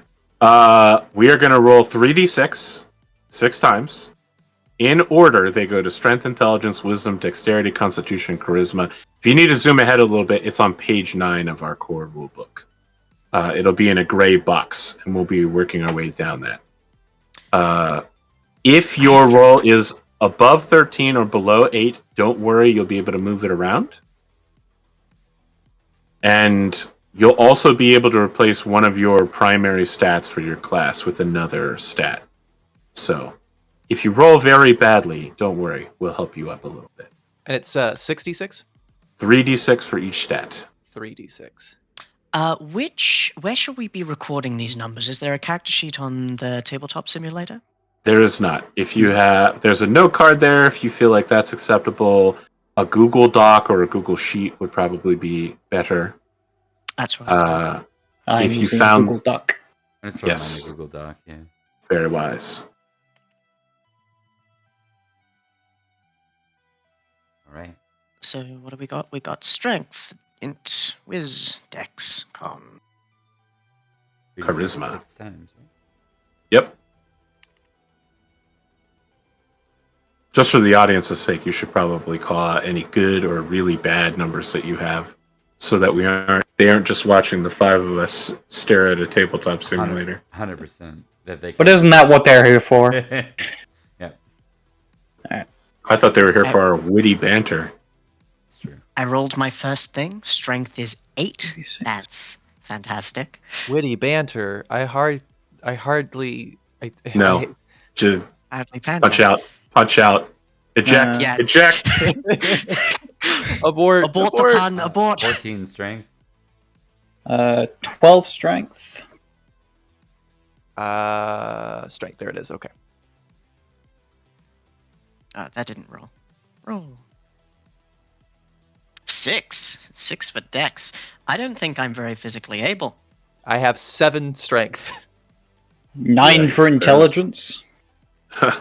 Speaker 2: We are going to roll 3d6 6 times. In order, they go to strength, intelligence, wisdom, dexterity, constitution, charisma. If you need to zoom ahead a little bit, it's on page 9 of our core rulebook. It'll be in a gray box, and we'll be working our way down that. If your roll is above 13 or below 8, don't worry, you'll be able to move it around. And you'll also be able to replace one of your primary stats for your class with another stat. So, if you roll very badly, don't worry, we'll help you up a little bit.
Speaker 5: And it's 66?
Speaker 2: 3d6 for each stat.
Speaker 5: 3d6.
Speaker 3: Where should we be recording these numbers? Is there a character sheet on the tabletop simulator?
Speaker 2: There is not. If you have, there's a note card there. If you feel like that's acceptable, a Google Doc or a Google Sheet would probably be better.
Speaker 3: That's what.
Speaker 4: I'm
Speaker 2: If you
Speaker 4: using
Speaker 2: found-
Speaker 4: Google Doc.
Speaker 1: It's sort
Speaker 2: Yes.
Speaker 1: of on the Google Doc. Yeah.
Speaker 2: Very wise.
Speaker 1: All right.
Speaker 3: So what do we got? We got strength, int, whiz, dex, con.
Speaker 1: 3d6
Speaker 2: Charisma.
Speaker 1: 6 times. Right?
Speaker 2: Yep. Just for the audience's sake, you should probably call out any good or really bad numbers that you have, so that they aren't just watching the 5 of us stare at a tabletop simulator.
Speaker 1: 100%. That they.
Speaker 4: But isn't that what they're here for?
Speaker 1: Yeah,
Speaker 2: I thought they were here for our witty banter.
Speaker 1: it's true.
Speaker 3: I rolled my first thing. Strength is 8. That's fantastic.
Speaker 5: Witty banter. I hardly.
Speaker 2: No. Just
Speaker 3: Badly panned.
Speaker 2: punch out, eject,
Speaker 3: Yeah.
Speaker 2: eject.
Speaker 5: Abort.
Speaker 3: Abort the pun. Abort.
Speaker 1: 14 strength.
Speaker 4: 12 strength.
Speaker 5: Strength. There it is. Okay.
Speaker 3: That didn't roll. Roll. 6. 6 for dex. I don't think I'm very physically able.
Speaker 5: I have 7 strength.
Speaker 4: 9
Speaker 2: Yes,
Speaker 4: for
Speaker 2: there's-
Speaker 4: intelligence.
Speaker 3: 12.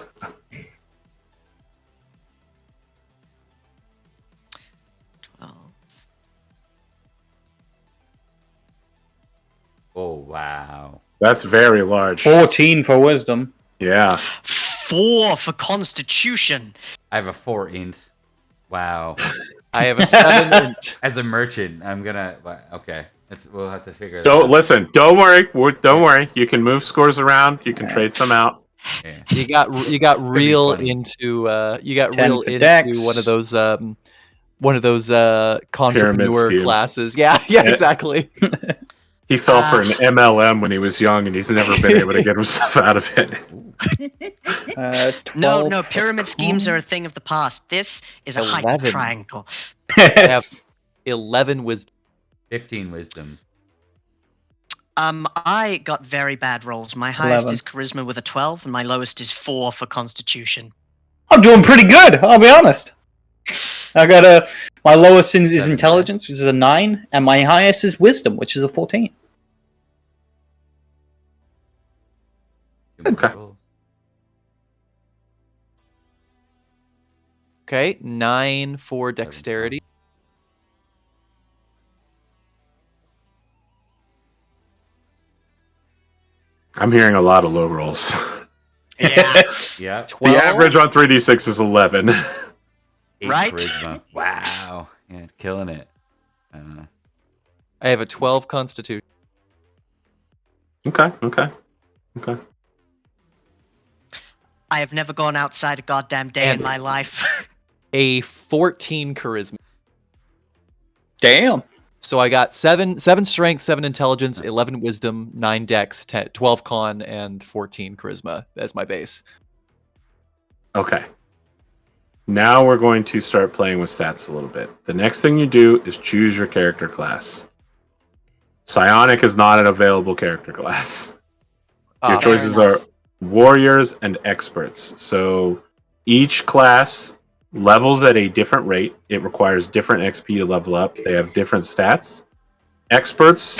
Speaker 1: Oh wow.
Speaker 2: That's very large.
Speaker 4: 14 for wisdom.
Speaker 2: Yeah.
Speaker 3: 4 for constitution.
Speaker 1: I have a 4 int. Wow.
Speaker 5: I have a 7 int.
Speaker 1: As a merchant, I'm gonna. Okay, we'll have to figure.
Speaker 2: Don't
Speaker 1: that out.
Speaker 2: listen. Don't worry. Don't worry. You can move scores around. You can trade some out.
Speaker 1: Yeah.
Speaker 5: You got
Speaker 1: be
Speaker 5: real
Speaker 1: funny.
Speaker 5: into
Speaker 4: 10
Speaker 5: real
Speaker 4: for
Speaker 5: into
Speaker 4: dex.
Speaker 5: one of those entrepreneur
Speaker 2: schemes.
Speaker 5: classes. Yeah, exactly.
Speaker 2: He fell for an MLM when he was young, and he's never been able to get himself out of it.
Speaker 4: 12
Speaker 3: No,
Speaker 4: for
Speaker 3: pyramid schemes
Speaker 4: con.
Speaker 3: are a thing of the past. This is a hyper
Speaker 5: 11.
Speaker 3: triangle.
Speaker 4: Yes.
Speaker 5: 11 wisdom.
Speaker 1: 15 wisdom.
Speaker 3: I got very bad rolls. My highest
Speaker 4: 11.
Speaker 3: is charisma with a 12, and my lowest is 4 for constitution.
Speaker 4: I'm doing pretty good. I'll be honest. I got my lowest is
Speaker 1: 7,
Speaker 4: intelligence, which is a 9, and my highest is wisdom, which is a 14.
Speaker 2: Okay.
Speaker 5: Okay, 9 for dexterity.
Speaker 2: I'm hearing a lot of low rolls.
Speaker 3: Yeah.
Speaker 1: Yeah.
Speaker 5: 12.
Speaker 2: The average on 3d6 is 11.
Speaker 1: 8
Speaker 3: Right?
Speaker 1: charisma. Wow. Yeah, killing it.
Speaker 5: I have a 12 constitution.
Speaker 2: Okay.
Speaker 3: I have never gone outside a goddamn day in my life.
Speaker 5: A 14 charisma.
Speaker 4: Damn.
Speaker 5: So I got 7 strength, 7 intelligence, 11 wisdom, 9 dex, 12 con, and 14 charisma as my base.
Speaker 2: Okay. Now we're going to start playing with stats a little bit. The next thing you do is choose your character class. Psionic is not an available character class. Your
Speaker 3: Fair
Speaker 2: choices
Speaker 3: enough.
Speaker 2: are warriors and experts. So each class levels at a different rate. It requires different XP to level up. They have different stats. Experts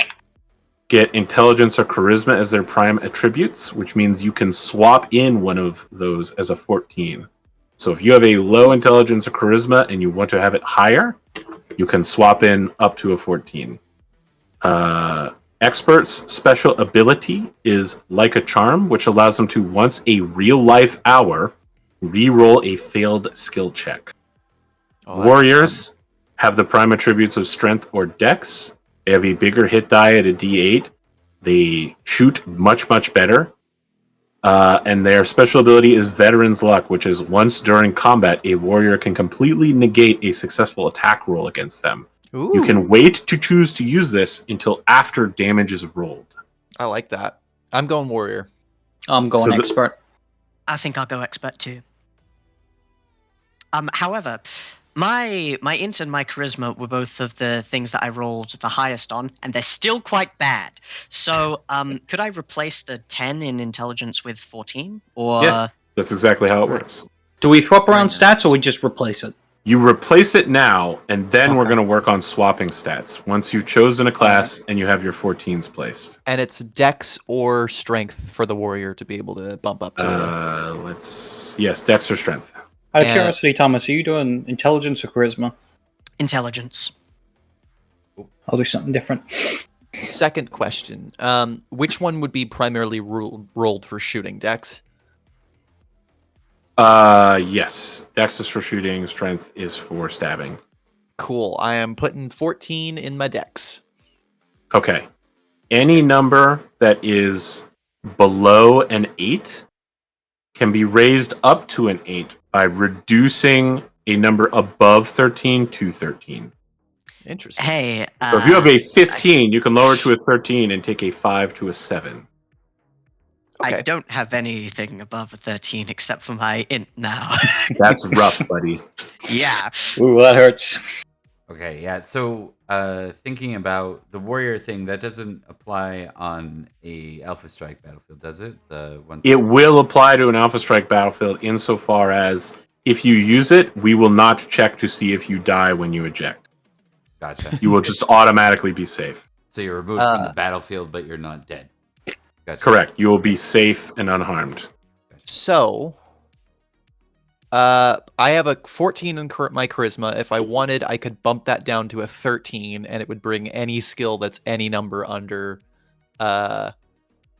Speaker 2: get intelligence or charisma as their prime attributes, which means you can swap in one of those as a 14. So if you have a low intelligence or charisma and you want to have it higher, you can swap in up to a 14. Experts' special ability is like a charm, which allows them to once a real life hour re-roll a failed skill check.
Speaker 5: Oh, that's
Speaker 2: Warriors have the prime attributes of strength or dex. They have a bigger hit die at a d8. They shoot much better. And their special ability is Veteran's Luck, which is once during combat, a warrior can completely negate a successful attack roll against them.
Speaker 5: Ooh,
Speaker 2: You can wait to choose to use this until after damage is rolled.
Speaker 5: I like that. I'm going warrior.
Speaker 4: I'm going
Speaker 2: So the-
Speaker 4: expert.
Speaker 3: I think I'll go expert too. However, my int and my charisma were both of the things that I rolled the highest on, and they're still quite bad. So, could I replace the 10 in intelligence with 14? Or
Speaker 2: Yes, that's exactly how it works.
Speaker 4: Do we swap around
Speaker 3: Very nice.
Speaker 4: stats, or we just replace it?
Speaker 2: You replace it now, and then we're
Speaker 4: Okay.
Speaker 2: going to work on swapping stats. Once you've chosen a class and you have your 14s placed.
Speaker 5: And it's dex or strength for the warrior to be able to bump up to.
Speaker 2: Yes, dex or strength.
Speaker 4: Out of
Speaker 5: And-
Speaker 4: curiosity, Thomas, are you doing intelligence or charisma?
Speaker 3: intelligence?
Speaker 4: I'll do something different.
Speaker 5: Second question. Which one would be primarily rolled for shooting? Dex?
Speaker 2: Yes. Dex is for shooting, strength is for stabbing.
Speaker 5: Cool. I am putting 14 in my dex.
Speaker 2: Okay. Any number that is below an 8 can be raised up to an 8 by reducing a number above 13 to 13.
Speaker 5: Interesting.
Speaker 3: Hey,
Speaker 2: So if you have a 15, you can lower to a 13 and take a 5 to a 7.
Speaker 5: Okay.
Speaker 3: I don't have anything above a 13 except for my int now.
Speaker 2: That's rough, buddy.
Speaker 3: Yeah.
Speaker 4: Ooh, that hurts.
Speaker 1: Okay, yeah. So, thinking about the warrior thing, that doesn't apply on a Alpha Strike battlefield, does it? The one.
Speaker 2: It will apply to an Alpha Strike battlefield insofar as if you use it, we will not check to see if you die when you eject.
Speaker 1: Gotcha.
Speaker 2: You will just automatically be safe.
Speaker 1: So you're removed from the battlefield, but you're not dead. Gotcha.
Speaker 2: Correct. You will be safe and unharmed.
Speaker 5: So, I have a 14 in my charisma. If I wanted, I could bump that down to a 13, and it would bring any skill that's any number under
Speaker 2: Any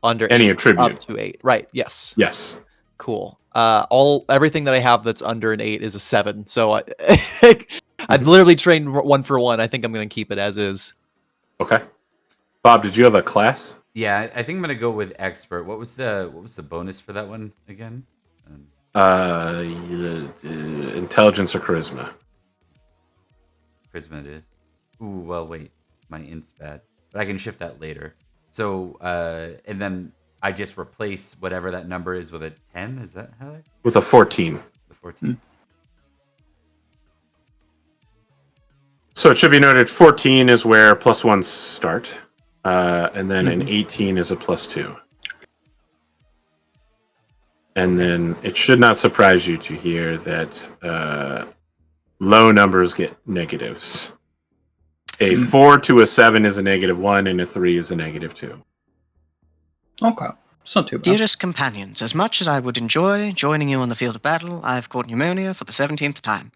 Speaker 5: 8
Speaker 2: attribute.
Speaker 5: up to 8. Right? Yes.
Speaker 2: Yes.
Speaker 5: Cool. Everything that I have that's under an 8 is a 7. So I've literally trained 1 for 1. I think I'm gonna keep it as is.
Speaker 2: Okay. Bob, did you have a class?
Speaker 1: Yeah, I think I'm gonna go with expert. What was the bonus for that one again?
Speaker 2: Intelligence or charisma?
Speaker 1: Charisma it is. Ooh, well, wait. My int's bad. But I can shift that later. So, and then I just replace whatever that number is with a 10? Is that how I...
Speaker 2: With a 14.
Speaker 1: The 14?
Speaker 2: So it should be noted 14 is where +1s start. And then an 18 is a +2. And then it should not surprise you to hear that low numbers get negatives. A 4 to a 7 is a -1, and a 3 is a -2.
Speaker 4: Okay. It's not too bad.
Speaker 3: Dearest companions, as much as I would enjoy joining you on the field of battle, I've caught pneumonia for the 17th time.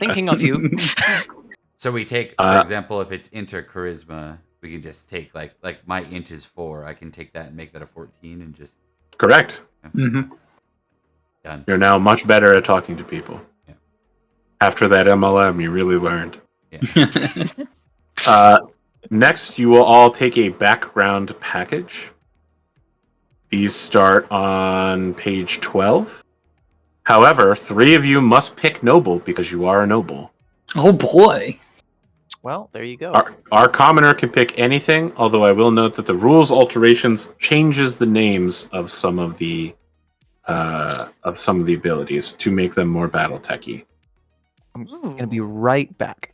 Speaker 3: Thinking of you.
Speaker 1: So we take, for example, if it's int or charisma, we can just take like my int is 4. I can take that and make that a 14 and just
Speaker 2: Correct.
Speaker 1: done.
Speaker 2: You're now much better at talking to people.
Speaker 1: Yeah.
Speaker 2: After that MLM, you really learned.
Speaker 1: Yeah.
Speaker 2: Next, you will all take a background package. These start on page 12. However, 3 of you must pick noble because you are a noble.
Speaker 4: Oh boy.
Speaker 5: Well, there you go.
Speaker 2: Our commoner can pick anything, although I will note that the rules alterations changes the names of some of the abilities to make them more Battletechy.
Speaker 5: I'm gonna be right back.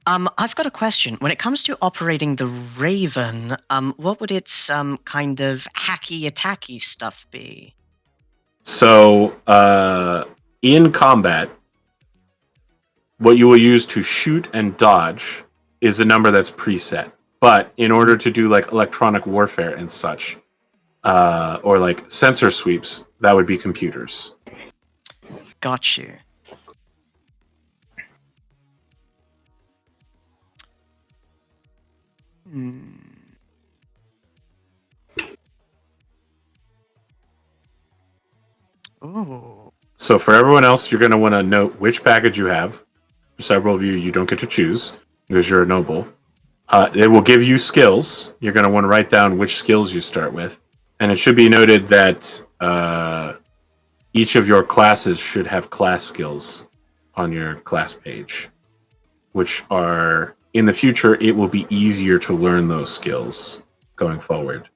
Speaker 3: I've got a question. When it comes to operating the Raven, what would its kind of hacky-attacky stuff be?
Speaker 2: So, in combat, what you will use to shoot and dodge is a number that's preset. But in order to do like electronic warfare and such, or like sensor sweeps, that would be computers.
Speaker 3: Got you. Oh.
Speaker 2: So for everyone else, you're going to want to note which package you have. For several of you, you don't get to choose because you're a noble. It will give you skills. You're going to want to write down which skills you start with. And it should be noted that each of your classes should have class skills on your class page, which are, in the future, it will be easier to learn those skills going forward.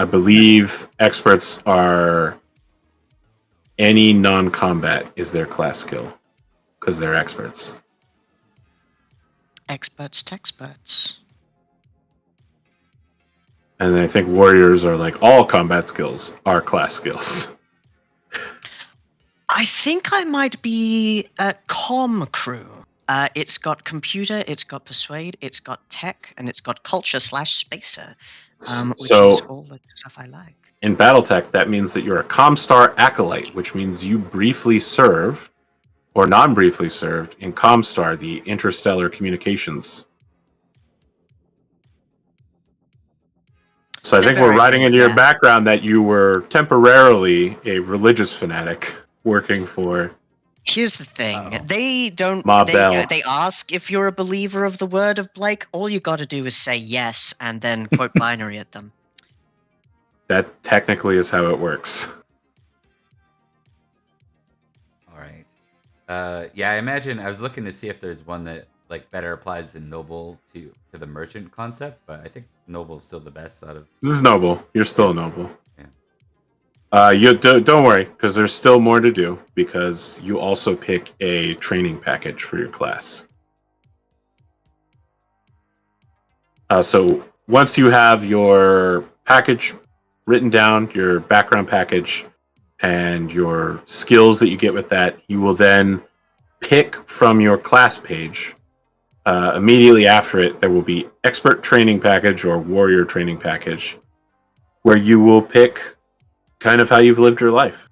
Speaker 2: I believe experts are any non-combat is their class skill because they're experts.
Speaker 3: Experts, texperts.
Speaker 2: And I think warriors are like all combat skills are class skills.
Speaker 3: I think I might be a comm crew. It's got computer, it's got persuade, it's got tech, and it's got culture/spacer, which
Speaker 2: So
Speaker 3: is all the stuff I like.
Speaker 2: in Battletech, that means that you're a Comstar acolyte, which means you briefly served or non-briefly served in Comstar, the interstellar communications. So I think we're writing into your background that you were temporarily a religious fanatic working for.
Speaker 3: Here's the thing: they don't. They ask if you're a believer of the word of Blake. All you got to do is say yes, and then quote binary at them.
Speaker 2: That technically is how it works.
Speaker 1: All right. Yeah, I imagine I was looking to see if there's one that like better applies than noble to the merchant concept, but I think noble's still the best out of.
Speaker 2: This is noble. You're still a noble.
Speaker 1: Yeah.
Speaker 2: You don't worry, because there's still more to do, because you also pick a training package for your class. So once you have your package written down, your background package, and your skills that you get with that, you will then pick from your class page. Immediately after it, there will be expert training package or warrior training package, where you will pick kind of how you've lived your life.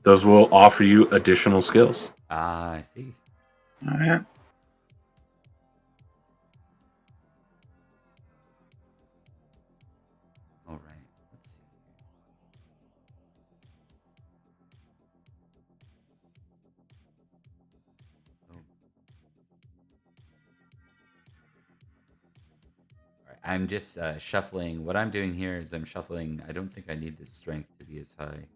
Speaker 2: Those will offer you additional skills.
Speaker 1: Ah, I see.
Speaker 4: All right.
Speaker 1: All right. Let's see. Oh. All right. I'm just shuffling. What I'm doing here is I'm shuffling. I don't think I need the strength to be as high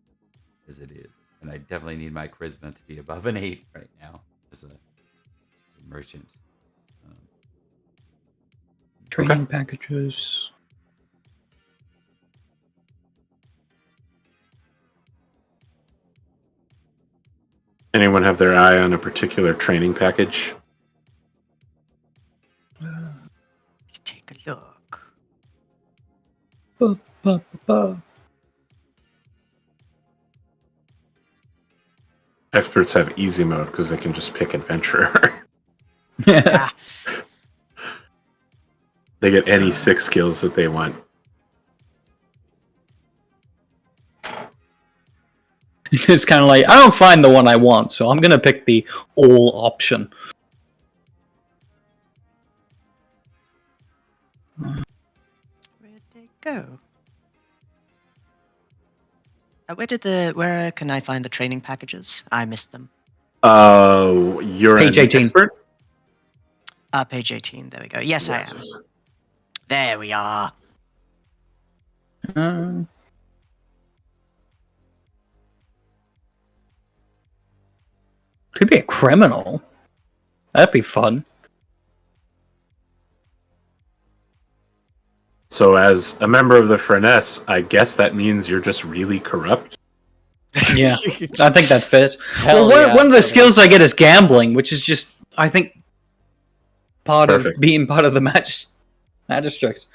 Speaker 1: as it is. And I definitely need my charisma to be above an 8 right now as a merchant.
Speaker 4: Training packages.
Speaker 2: Anyone have their eye on a particular training package?
Speaker 3: Let's take a look.
Speaker 2: Experts have easy mode because they can just pick adventurer.
Speaker 3: Ah,
Speaker 2: They get any 6 skills that they want.
Speaker 4: It's kind of like, I don't find the one I want, so I'm going to pick the all option.
Speaker 3: where'd they go? Where can I find the training packages? I missed them.
Speaker 2: You're
Speaker 4: Page
Speaker 2: an
Speaker 4: 18.
Speaker 2: expert?
Speaker 3: Page 18. There we go. Yes, I am. There we are.
Speaker 4: Uh, could be a criminal. That'd be fun.
Speaker 2: So, as a member of the Furness, I guess that means you're just really corrupt.
Speaker 4: Yeah, I think that fits.
Speaker 5: Hell
Speaker 4: Well,
Speaker 5: yeah,
Speaker 4: one of the
Speaker 5: totally.
Speaker 4: skills I get is gambling, which is just, I think, part
Speaker 2: Perfect.
Speaker 4: of being part of the magistrates.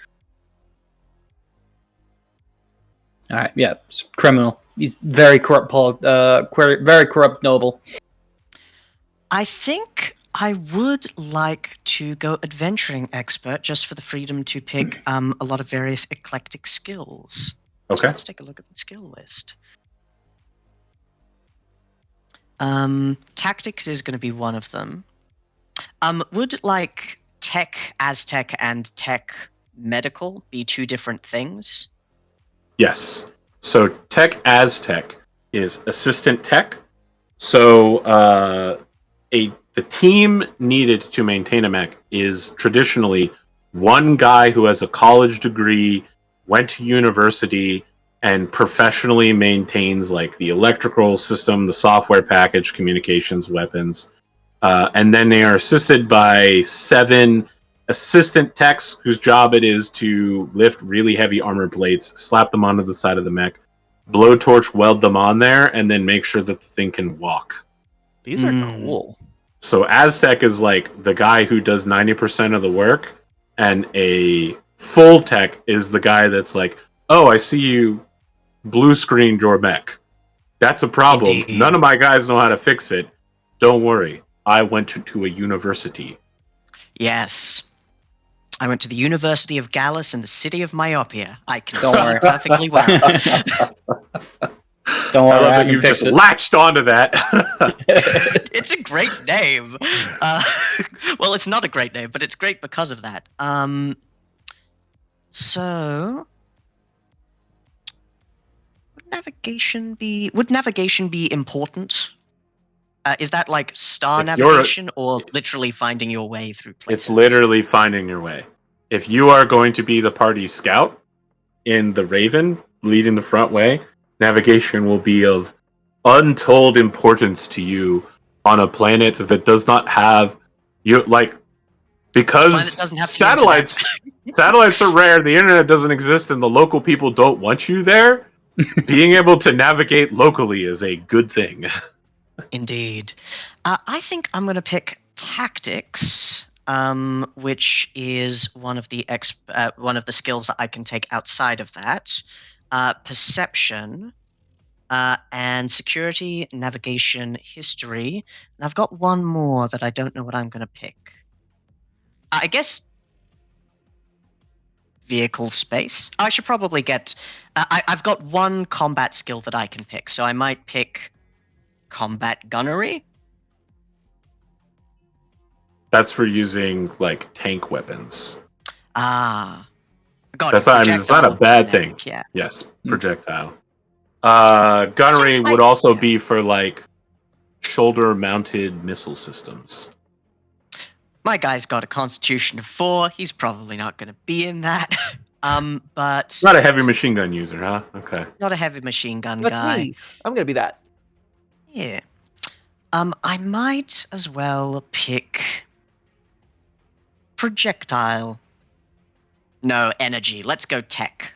Speaker 4: All right, yeah, it's criminal. He's very corrupt, very corrupt noble.
Speaker 3: I think I would like to go adventuring expert just for the freedom to pick a lot of various eclectic skills. So
Speaker 2: Okay.
Speaker 3: let's take a look at the skill list. Tactics is going to be one of them. Would like tech, Aztec, and tech medical be two different things?
Speaker 2: Yes. So tech Aztec is assistant tech. So the team needed to maintain a mech is traditionally one guy who has a college degree, went to university, and professionally maintains like the electrical system, the software package, communications, weapons. And then they are assisted by 7 assistant techs whose job it is to lift really heavy armor plates, slap them onto the side of the mech, blowtorch weld them on there, and then make sure that the thing can walk.
Speaker 5: These are
Speaker 3: Mm.
Speaker 5: cool.
Speaker 2: So Aztec is like the guy who does 90% of the work, and a full tech is the guy that's like, oh, I see you blue screened your mech. That's a problem.
Speaker 3: Indeed.
Speaker 2: None of my guys know how to fix it. Don't worry. I went to a university.
Speaker 3: Yes. I went to the University of Gallus in the city of Myopia. I can
Speaker 4: Don't
Speaker 3: see
Speaker 4: worry.
Speaker 3: perfectly well.
Speaker 4: Don't
Speaker 2: I
Speaker 4: worry,
Speaker 2: love
Speaker 4: I
Speaker 2: that
Speaker 4: can
Speaker 2: you've
Speaker 4: fix
Speaker 2: just
Speaker 4: it.
Speaker 2: latched onto that.
Speaker 3: It's a great name. Well, it's not a great name, but it's great because of that. So would navigation be important? Is that like star
Speaker 2: If you're-
Speaker 3: navigation or literally finding your way through places?
Speaker 2: It's literally finding your way. If you are going to be the party scout in the Raven, leading the front way, navigation will be of untold importance to you on a planet that does not have you like because
Speaker 3: Planet doesn't have
Speaker 2: satellites are rare, the internet doesn't exist, and the local people don't want you there. Being able to navigate locally is a good thing.
Speaker 3: Indeed. I think I'm going to pick tactics, which is one of the skills that I can take outside of that. Perception, and security, navigation, history. And I've got one more that I don't know what I'm going to pick. I guess vehicle space. I should probably get... I've got one combat skill that I can pick, so I might pick combat gunnery.
Speaker 2: That's for using like tank weapons.
Speaker 3: Ah. Got
Speaker 2: That's
Speaker 3: it.
Speaker 2: not, I mean, it's not a
Speaker 3: Projectile
Speaker 2: bad
Speaker 3: dynamic,
Speaker 2: thing.
Speaker 3: Yeah.
Speaker 2: Yes, projectile. Gunnery would also be for like shoulder-mounted missile systems.
Speaker 3: My guy's got a constitution of 4. He's probably not going to be in that. But
Speaker 2: Not a heavy machine gun user, huh? Okay.
Speaker 3: not a heavy machine gun
Speaker 5: That's
Speaker 3: guy.
Speaker 5: me. I'm gonna be that.
Speaker 3: Yeah. I might as well pick projectile. No, energy. Let's go tech.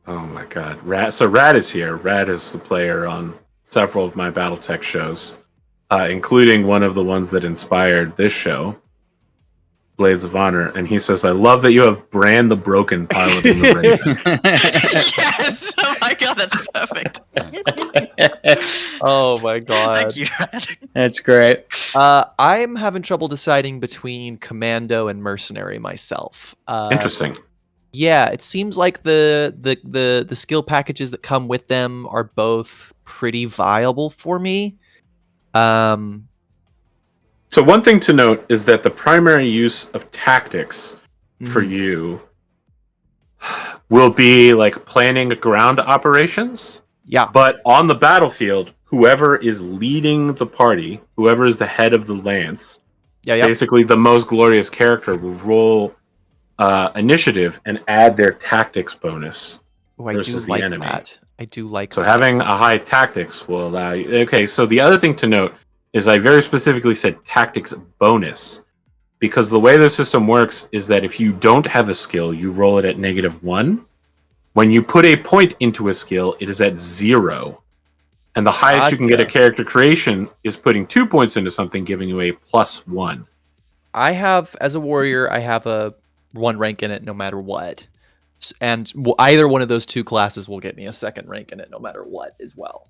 Speaker 2: Oh my god. Rad is here. Rad is the player on several of my Battletech shows, including one of the ones that inspired this show. Blades of Honor, and he says, "I love that you have Bran the Broken piloting the Raven."
Speaker 3: Yes! Oh my god, that's perfect.
Speaker 5: Oh my god.
Speaker 3: Thank you, Brad.
Speaker 4: That's great.
Speaker 5: I'm having trouble deciding between Commando and Mercenary myself.
Speaker 2: Interesting.
Speaker 5: Yeah, it seems like the skill packages that come with them are both pretty viable for me.
Speaker 2: So one thing to note is that the primary use of tactics for you will be like planning ground operations.
Speaker 5: Yeah.
Speaker 2: But on the battlefield, whoever is leading the party, whoever is the head of the lance, basically the most glorious character will roll initiative and add their tactics bonus versus the enemy.
Speaker 5: That. I do like
Speaker 2: so
Speaker 5: that.
Speaker 2: having a high tactics will allow you. Okay, so the other thing to note is I very specifically said tactics bonus, because the way the system works is that if you don't have a skill, you roll it at -1. When you put a point into a skill, it is at 0. And the highest you can get a character creation is putting 2 points into something, giving you a +1.
Speaker 5: I have, as a warrior, I have a 1 rank in it no matter what. And either one of those two classes will get me a 2nd rank in it no matter what as well.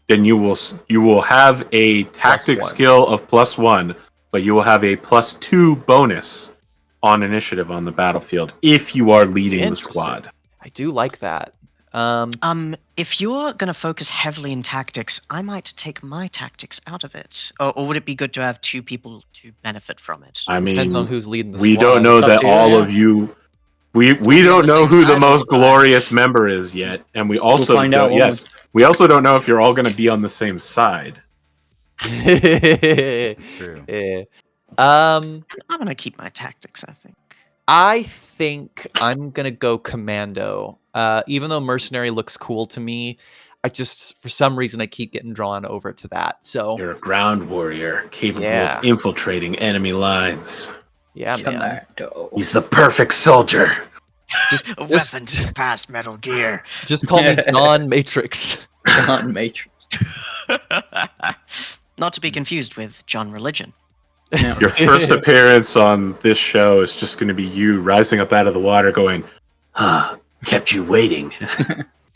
Speaker 2: Then you will have a tactics skill of +1, but you will have a +2 bonus on initiative on the battlefield if you are leading the squad.
Speaker 5: I do like that.
Speaker 3: If you're going to focus heavily in tactics, I might take my tactics out of it. Or would it be good to have 2 people to benefit from it?
Speaker 2: I mean,
Speaker 5: depends on who's leading the
Speaker 2: we
Speaker 5: squad.
Speaker 2: don't know that all of you. We don't know who the most glorious member is yet, and we also we also don't know if you're all going to be on the same side.
Speaker 1: It's true.
Speaker 5: Yeah.
Speaker 3: I'm going to keep my tactics, I think.
Speaker 5: I think I'm gonna go Commando. Even though Mercenary looks cool to me, I just, for some reason, I keep getting drawn over to that. So
Speaker 2: You're a ground warrior capable of infiltrating enemy lines.
Speaker 5: Yeah, man.
Speaker 2: He's the perfect soldier.
Speaker 3: A weapon to surpass Metal Gear.
Speaker 5: Just call me John Matrix.
Speaker 4: John Matrix.
Speaker 3: Not to be confused with John Religion.
Speaker 2: Your first appearance on this show is just going to be you rising up out of the water going, kept you waiting.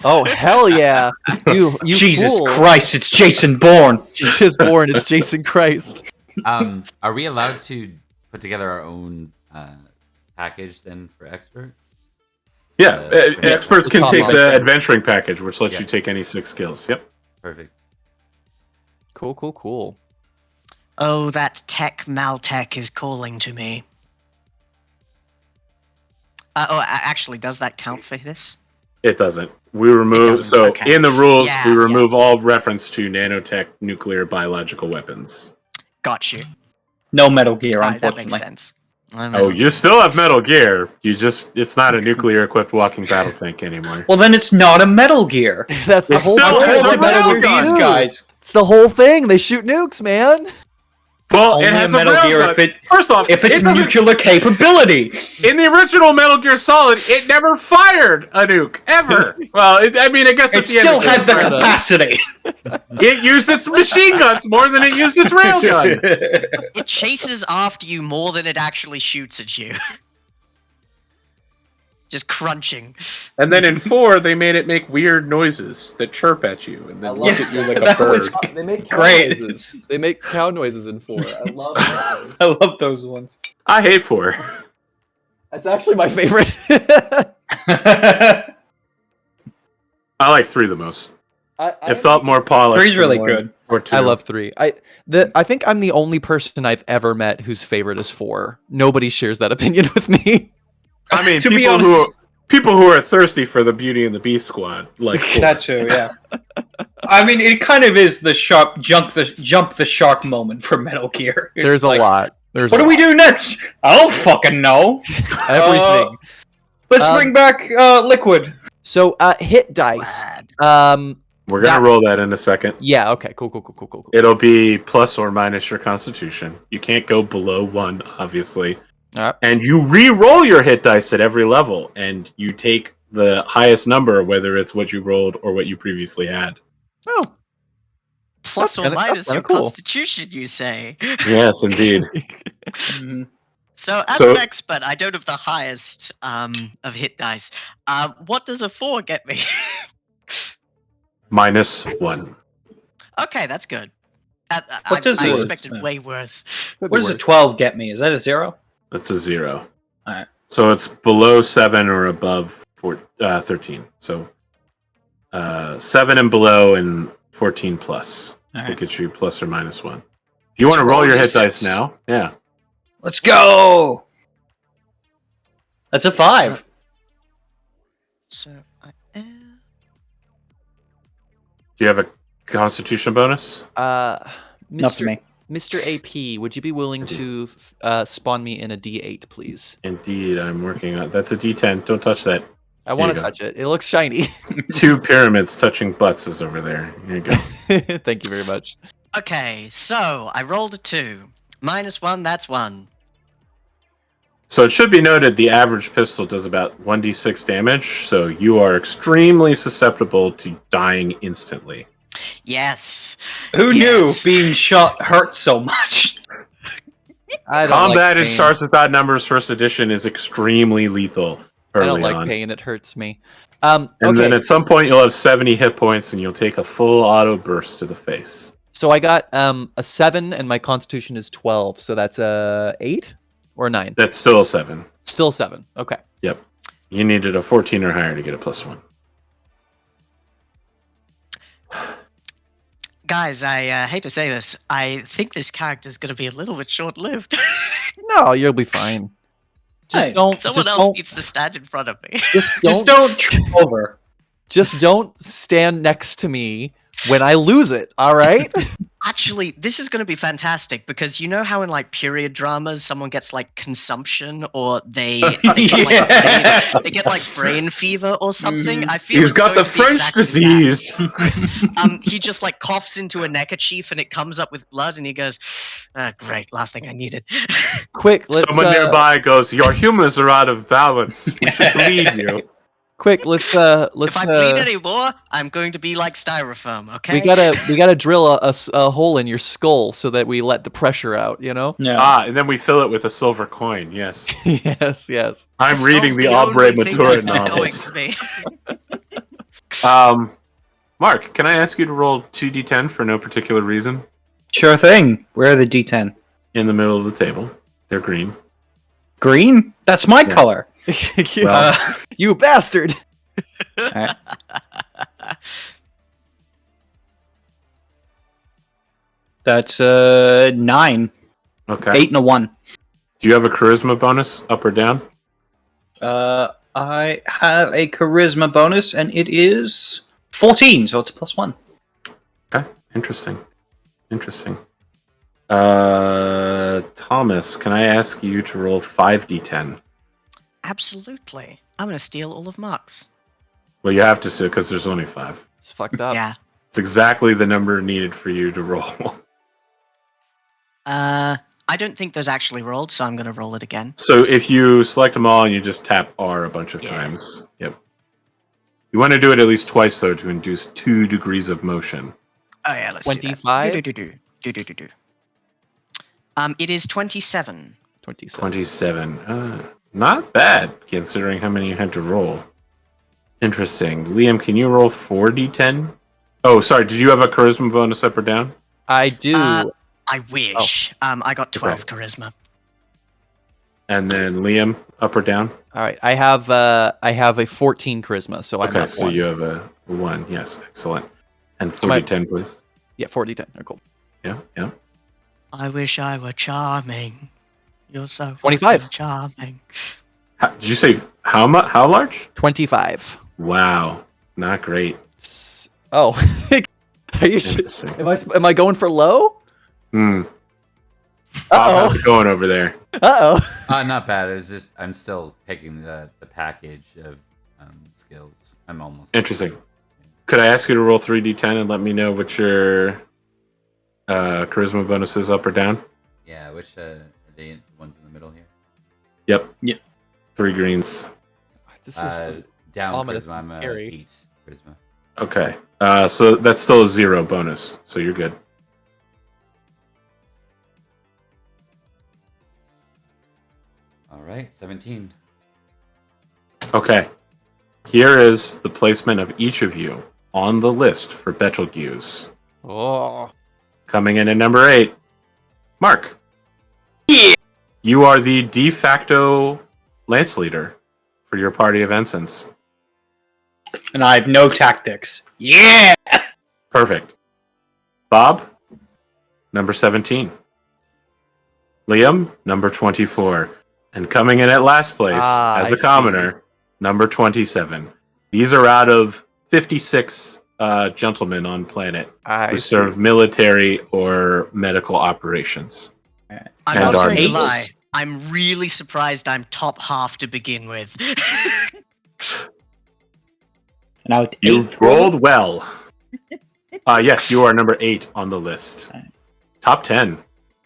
Speaker 5: Oh, hell yeah. You
Speaker 4: Jesus
Speaker 5: fool.
Speaker 4: Christ, it's Jason Bourne.
Speaker 5: Jason Bourne, it's Jason Christ.
Speaker 1: Are we allowed to put together our own package then for expert?
Speaker 2: Yeah, experts can take the adventuring package, which lets
Speaker 1: Yeah.
Speaker 2: you take any 6 skills. Yep.
Speaker 1: Perfect.
Speaker 5: Cool.
Speaker 3: Oh, that tech Maltech is calling to me. Actually, does that count for this?
Speaker 2: It doesn't. We remove in the rules we remove all reference to nanotech, nuclear, biological weapons.
Speaker 3: Got you.
Speaker 4: No Metal Gear,
Speaker 3: That
Speaker 4: unfortunately.
Speaker 3: makes sense.
Speaker 2: Oh, you still have Metal Gear. It's not a nuclear equipped walking battle tank anymore.
Speaker 4: Well, then it's not a Metal Gear.
Speaker 5: That's the
Speaker 2: It's
Speaker 5: whole
Speaker 2: still
Speaker 5: point.
Speaker 2: a
Speaker 4: Metal Gear these guys.
Speaker 5: It's the whole thing. They shoot nukes, man.
Speaker 2: Well,
Speaker 4: Only
Speaker 2: it has
Speaker 4: a Metal Gear
Speaker 2: railgun. First off,
Speaker 4: if it's
Speaker 2: it doesn't-
Speaker 4: nuclear capability.
Speaker 2: in the original Metal Gear Solid, it never fired a nuke ever. Well, I guess
Speaker 4: It
Speaker 2: at the end
Speaker 4: still
Speaker 2: it
Speaker 4: had
Speaker 2: did.
Speaker 4: the capacity.
Speaker 2: It used its machine guns more than it used its railgun.
Speaker 3: It chases after you more than it actually shoots at you. Just crunching.
Speaker 2: And then in 4, they made it make weird noises that chirp at you and then look at you like a
Speaker 4: that
Speaker 2: bird.
Speaker 4: was
Speaker 5: They make
Speaker 4: Great.
Speaker 5: noises. They make cow noises in 4. I love those.
Speaker 4: I love those ones.
Speaker 2: I hate 4.
Speaker 5: That's actually my favorite.
Speaker 2: I like 3 the most. It felt more polished.
Speaker 4: 3's really
Speaker 2: than
Speaker 4: good.
Speaker 2: 1 or 2.
Speaker 5: I love 3. I think I'm the only person I've ever met whose favorite is 4. Nobody shares that opinion with me.
Speaker 2: I mean,
Speaker 4: To be
Speaker 2: people who are thirsty for the Beauty and the Beast squad, like 4.
Speaker 4: That too, yeah. I mean, it kind of is the sharp jump the shark moment for Metal Gear. It's
Speaker 5: There's a
Speaker 4: like,
Speaker 5: lot. What
Speaker 4: What do we do next? I don't fucking know.
Speaker 5: Everything.
Speaker 4: Let's bring back Liquid.
Speaker 5: So, hit dice.
Speaker 3: Glad.
Speaker 2: We're gonna roll that in a second.
Speaker 5: Yeah. Okay. Cool.
Speaker 2: It'll be plus or minus your Constitution. You can't go below 1, obviously.
Speaker 5: Alright.
Speaker 2: And you re-roll your hit dice at every level, and you take the highest number, whether it's what you rolled or what you previously had.
Speaker 5: Oh.
Speaker 3: Plus or
Speaker 5: kinda-
Speaker 3: minus
Speaker 5: that's
Speaker 3: your
Speaker 5: kinda cool.
Speaker 3: constitution, you say?
Speaker 2: Yes, indeed.
Speaker 4: Mhm.
Speaker 3: So as
Speaker 2: So-
Speaker 3: an expert, I don't have the highest of hit dice. What does a 4 get me?
Speaker 2: -1.
Speaker 3: Okay, that's good.
Speaker 4: What does
Speaker 3: I
Speaker 4: it-
Speaker 3: expected
Speaker 4: uh,
Speaker 3: way worse.
Speaker 5: Could
Speaker 4: What
Speaker 5: be
Speaker 4: does a
Speaker 5: worse.
Speaker 4: 12 get me? Is that a 0?
Speaker 2: That's a 0.
Speaker 4: Alright.
Speaker 2: So it's below 7 or above 13. So 7 and below and 14 plus.
Speaker 4: Alright.
Speaker 2: Will get you plus or -1. If you want to roll your hit dice now, yeah.
Speaker 4: Let's go! That's a 5.
Speaker 3: So I am.
Speaker 2: Do you have a constitution bonus?
Speaker 4: Not for me.
Speaker 5: Mr. AP, would you be willing to spawn me in a D8, please?
Speaker 2: Indeed, I'm working on. That's a D10. Don't touch that.
Speaker 5: I want
Speaker 2: you
Speaker 5: to
Speaker 2: go.
Speaker 5: touch it. It looks shiny.
Speaker 2: 2 pyramids touching butts is over there. Here you go.
Speaker 5: Thank you very much.
Speaker 3: Okay, so I rolled a 2. -1, that's 1.
Speaker 2: So it should be noted the average pistol does about 1d6 damage, so you are extremely susceptible to dying instantly.
Speaker 3: Yes.
Speaker 4: Who
Speaker 3: Yes.
Speaker 4: knew being shot hurt so much?
Speaker 5: I don't
Speaker 2: Combat in
Speaker 5: like pain.
Speaker 2: Stars with Odd Numbers First Edition is extremely lethal
Speaker 5: I
Speaker 2: early
Speaker 5: don't like
Speaker 2: on.
Speaker 5: pain. It hurts me.
Speaker 2: And
Speaker 5: Okay,
Speaker 2: then at some point you'll have 70 hit points and you'll take a full auto burst to the face.
Speaker 5: so I got a 7 and my constitution is 12. So that's a 8 or a 9?
Speaker 2: That's still a 7.
Speaker 5: Still 7. Okay.
Speaker 2: Yep. You needed a 14 or higher to get a +1.
Speaker 3: Guys, I hate to say this. I think this character is going to be a little bit short-lived.
Speaker 5: No, you'll be fine. Just
Speaker 4: Hey,
Speaker 5: don't.
Speaker 3: Someone
Speaker 5: just
Speaker 3: else
Speaker 5: don't,
Speaker 3: needs to stand in front of me.
Speaker 5: Just
Speaker 4: Just
Speaker 5: don't.
Speaker 4: don't trip over.
Speaker 5: Just don't stand next to me when I lose it. All right.
Speaker 3: Actually, this is going to be fantastic because you know how in like period dramas someone gets like consumption or they get,
Speaker 4: Yeah.
Speaker 3: they get like brain fever or something.
Speaker 4: Mhm.
Speaker 3: I feel
Speaker 2: He's
Speaker 3: it's
Speaker 2: got
Speaker 3: going
Speaker 2: the
Speaker 3: to be
Speaker 2: French
Speaker 3: exactly
Speaker 2: disease.
Speaker 3: that. He just like coughs into a neckerchief and it comes up with blood and he goes, "Great, last thing I needed."
Speaker 5: Quick, let's.
Speaker 2: Someone nearby goes, "Your humors are out of balance. We should bleed you."
Speaker 5: Quick, let's.
Speaker 3: If I bleed anymore, I'm going to be like styrofoam. Okay.
Speaker 5: We gotta drill a hole in your skull so that we let the pressure out. You know.
Speaker 4: Yeah.
Speaker 2: And then we fill it with a silver coin. Yes.
Speaker 5: yes.
Speaker 2: I'm reading the Aubrey Matura novels. Mark, can I ask you to roll 2d10 for no particular reason?
Speaker 4: Sure thing. Where are the D10?
Speaker 2: In the middle of the table. They're green.
Speaker 4: Green? That's my
Speaker 2: Yeah.
Speaker 4: color.
Speaker 2: Well,
Speaker 5: You bastard.
Speaker 4: Alright. That's 9.
Speaker 2: okay.
Speaker 4: 8 and a 1.
Speaker 2: Do you have a charisma bonus, up or down?
Speaker 4: I have a charisma bonus, and it is 14, so it's a +1.
Speaker 2: Okay. Interesting. Thomas, can I ask you to roll 5d10?
Speaker 3: Absolutely. I'm going to steal all of Mark's.
Speaker 2: Well, you have to, because there's only 5.
Speaker 5: It's fucked up.
Speaker 3: Yeah.
Speaker 2: It's exactly the number needed for you to roll.
Speaker 3: I don't think those actually rolled, so I'm going to roll it again.
Speaker 2: So if you select them all and you just tap R a bunch of
Speaker 3: Yeah.
Speaker 2: times, yep. You want to do it at least twice, though, to induce 2 degrees of motion.
Speaker 3: Oh yeah, let's do
Speaker 5: 25?
Speaker 3: that. Do. It is 27.
Speaker 5: 27.
Speaker 2: 27. Not bad, considering how many you had to roll. Interesting. Liam, can you roll 4d10? Oh, sorry, did you have a charisma bonus up or down?
Speaker 5: I do.
Speaker 3: I wish. I got 12 charisma.
Speaker 2: And then Liam, up or down?
Speaker 5: All right. I have a 14 charisma, so I'm
Speaker 2: Okay,
Speaker 5: up
Speaker 2: so
Speaker 5: 1.
Speaker 2: you have a 1. Yes, excellent. And
Speaker 5: So my-
Speaker 2: 4d10, please.
Speaker 5: Yeah, 40 10. Oh, cool.
Speaker 2: Yeah.
Speaker 3: I wish I were charming. You're so
Speaker 5: 25.
Speaker 3: fucking charming.
Speaker 2: Did you say how much? How large?
Speaker 5: 25.
Speaker 2: Wow, not great.
Speaker 5: Oh. Are you sure?
Speaker 2: Interesting.
Speaker 5: Am I going for low?
Speaker 2: Hmm. Bob, how's
Speaker 5: Uh
Speaker 2: it going over there?
Speaker 5: oh.
Speaker 1: Not bad. It was just I'm still picking the package of skills. I'm almost
Speaker 2: Interesting. Could I ask you to roll 3d10 and let me know what your charisma bonus is, up or down?
Speaker 1: Yeah, which are the ones in the middle here?
Speaker 2: Yep. 3 greens.
Speaker 5: This is
Speaker 1: Down
Speaker 5: ominous
Speaker 1: charisma.
Speaker 5: and
Speaker 1: I'm
Speaker 5: scary.
Speaker 1: 8 charisma.
Speaker 2: Okay. So that's still a 0 bonus, so you're good.
Speaker 1: All right, 17.
Speaker 2: Okay. Here is the placement of each of you on the list for Betelgeuse.
Speaker 5: Oh.
Speaker 2: Coming in at number 8, Mark.
Speaker 4: Yeah.
Speaker 2: You are the de facto lance leader for your party of ensigns.
Speaker 4: And I have no tactics. Yeah!
Speaker 2: Perfect. Bob, number 17. Liam, number 24. And coming in at last place as
Speaker 5: I
Speaker 2: a commoner, number 27. These are out of 56 gentlemen on planet
Speaker 5: I
Speaker 2: who
Speaker 5: see.
Speaker 2: serve military or medical operations.
Speaker 3: I'm
Speaker 2: And
Speaker 3: not going to
Speaker 2: armies.
Speaker 3: lie. I'm really surprised I'm top half to begin with.
Speaker 4: Now it's
Speaker 2: You
Speaker 4: 8th.
Speaker 2: rolled well. Yes, you are number 8 on the list. Top 10.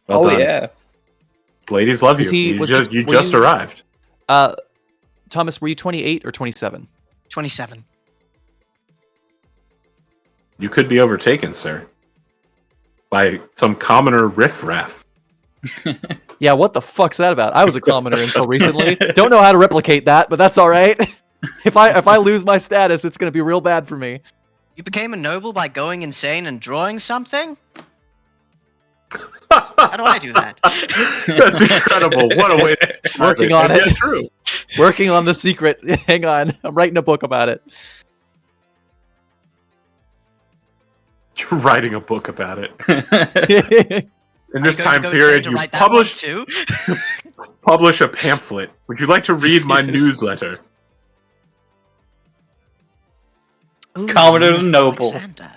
Speaker 2: Well done.
Speaker 4: Yeah.
Speaker 2: Ladies love
Speaker 5: Was
Speaker 2: you.
Speaker 5: he- was
Speaker 2: You
Speaker 5: he- were
Speaker 2: just
Speaker 5: you-
Speaker 2: arrived.
Speaker 5: Thomas, were you 28 or 27?
Speaker 3: 27.
Speaker 2: You could be overtaken, sir, by some commoner riffraff.
Speaker 5: Yeah, what the fuck's that about? I was a commoner until recently. Don't know how to replicate that, but that's all right. If I lose my status, it's gonna be real bad for me.
Speaker 3: You became a noble by going insane and drawing something? How do I do that?
Speaker 2: That's incredible. What a way to
Speaker 5: Working on
Speaker 2: And
Speaker 5: it.
Speaker 2: yet true.
Speaker 5: Working on the secret. Hang on, I'm writing a book about it.
Speaker 2: You're writing a book about it. In this
Speaker 3: Are you
Speaker 2: time
Speaker 3: going to go insane
Speaker 2: period,
Speaker 3: to
Speaker 2: you
Speaker 3: write that one
Speaker 2: publish
Speaker 3: too?
Speaker 2: publish a pamphlet. Would you like to read my newsletter?
Speaker 3: Ooh,
Speaker 4: Commodore
Speaker 3: Mr.
Speaker 4: Noble.
Speaker 3: Alexander.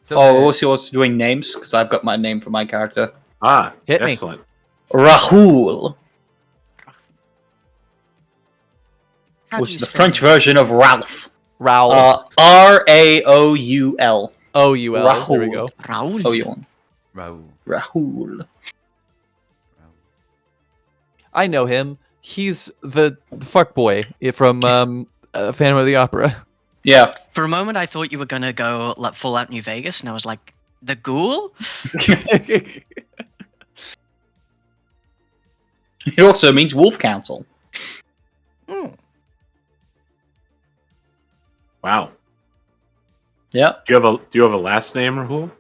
Speaker 1: So
Speaker 4: Oh, also what's doing names? Because I've got my name for my character.
Speaker 2: Ah,
Speaker 5: Hit me.
Speaker 2: excellent.
Speaker 4: Rahul,
Speaker 3: How do
Speaker 4: which
Speaker 3: you
Speaker 4: is the
Speaker 3: spell
Speaker 4: French
Speaker 3: it?
Speaker 4: version of Ralph.
Speaker 5: Raoul.
Speaker 4: Raoul.
Speaker 5: O-U-L. There we
Speaker 4: Raoul.
Speaker 5: go.
Speaker 3: Raoul.
Speaker 4: Oh, you want
Speaker 1: Raul.
Speaker 4: Rahul.
Speaker 5: I know him. He's the fuck boy from Phantom of the Opera.
Speaker 4: Yeah.
Speaker 3: For a moment, I thought you were gonna go like full out New Vegas, and I was like, the ghoul?
Speaker 4: It also means Wolf Council.
Speaker 3: Hmm.
Speaker 2: Wow.
Speaker 4: Yeah.
Speaker 2: Do you have a last name, Rahul?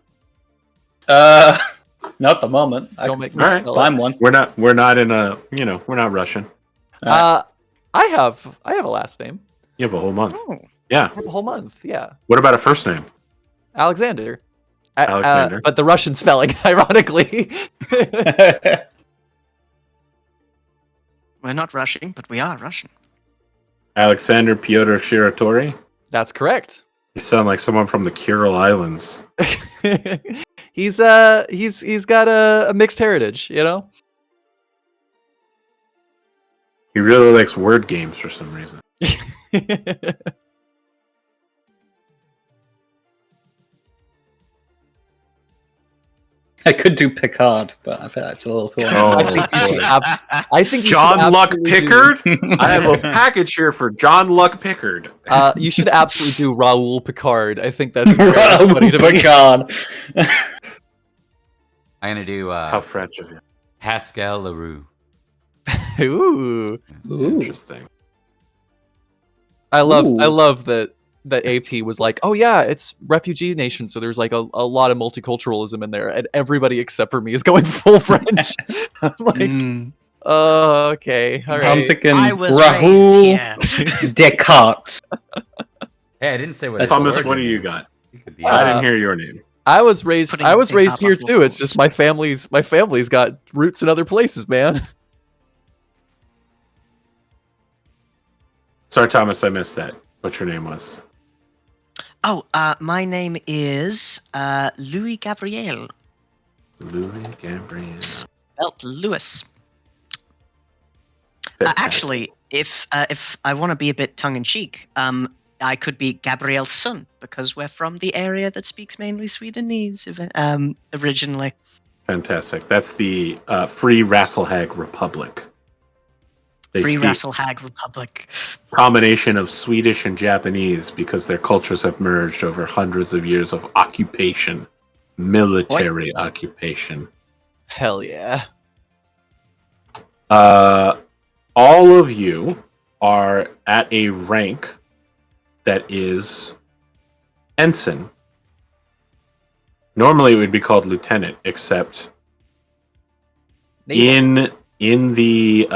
Speaker 4: Not at the moment. I
Speaker 5: Don't
Speaker 4: can
Speaker 5: make me
Speaker 2: Alright.
Speaker 5: spell
Speaker 4: find
Speaker 5: it.
Speaker 4: one.
Speaker 2: We're not in a we're not Russian.
Speaker 5: I have a last name.
Speaker 2: You have a whole month.
Speaker 3: Oh.
Speaker 2: Yeah.
Speaker 5: I have a whole month. Yeah,
Speaker 2: What about a first name?
Speaker 5: Alexander.
Speaker 2: Alexander.
Speaker 5: But the Russian spelling, ironically.
Speaker 3: We're not rushing, but we are Russian.
Speaker 2: Alexander Pyotr Shiratori?
Speaker 5: That's correct.
Speaker 2: You sound like someone from the Kuril Islands.
Speaker 5: He's got a mixed heritage, you know.
Speaker 2: He really likes word games for some reason.
Speaker 4: I could do Picard, but I feel that's a little too
Speaker 2: Oh,
Speaker 5: I think you should
Speaker 2: boy.
Speaker 5: I think you should
Speaker 2: John Luck
Speaker 5: absolutely do-
Speaker 2: Pickard? I have a package here for John Luck Pickard.
Speaker 5: You should absolutely do Raoul Picard. I think that's very
Speaker 4: Raoul
Speaker 5: funny to me.
Speaker 4: Picard.
Speaker 1: I'm gonna do
Speaker 2: How French of you.
Speaker 1: Pascal Leroux.
Speaker 5: Ooh.
Speaker 4: Ooh.
Speaker 2: Interesting.
Speaker 5: I love
Speaker 4: Ooh.
Speaker 5: that AP was like, oh yeah, it's refugee nation, so there's like a lot of multiculturalism in there, and everybody except for me is going full French. I'm like,
Speaker 3: Mm.
Speaker 5: oh, okay, all
Speaker 4: I'm
Speaker 5: right.
Speaker 4: thinking
Speaker 3: I was
Speaker 4: Rahul
Speaker 3: raised here.
Speaker 4: Descartes.
Speaker 1: Hey, I didn't say what.
Speaker 4: That's
Speaker 1: his
Speaker 2: Thomas,
Speaker 1: origin
Speaker 2: what do you
Speaker 1: is.
Speaker 2: got?
Speaker 1: He could be.
Speaker 2: I didn't hear your name.
Speaker 5: I was raised
Speaker 3: Putting
Speaker 5: I was
Speaker 3: tape
Speaker 5: raised
Speaker 3: up
Speaker 5: here
Speaker 3: on
Speaker 5: too. It's
Speaker 3: walls.
Speaker 5: just my family's got roots in other places, man.
Speaker 2: Sorry, Thomas, I missed that. What your name was?
Speaker 3: Oh, my name is Louis Gabriel.
Speaker 2: Louis Gabriel.
Speaker 3: Spelt Lewis.
Speaker 2: Fantastic.
Speaker 3: Actually, if I want to be a bit tongue in cheek, I could be Gabriel's son because we're from the area that speaks mainly Swedenese. Originally,
Speaker 2: Fantastic. That's the Free Rasselhag Republic. They
Speaker 3: Free
Speaker 2: speak
Speaker 3: Rasselhag Republic.
Speaker 2: combination of Swedish and Japanese because their cultures have merged over hundreds of years of occupation, military occupation.
Speaker 5: Hell yeah.
Speaker 2: All of you are at a rank that is ensign. Normally it would be called lieutenant, except in the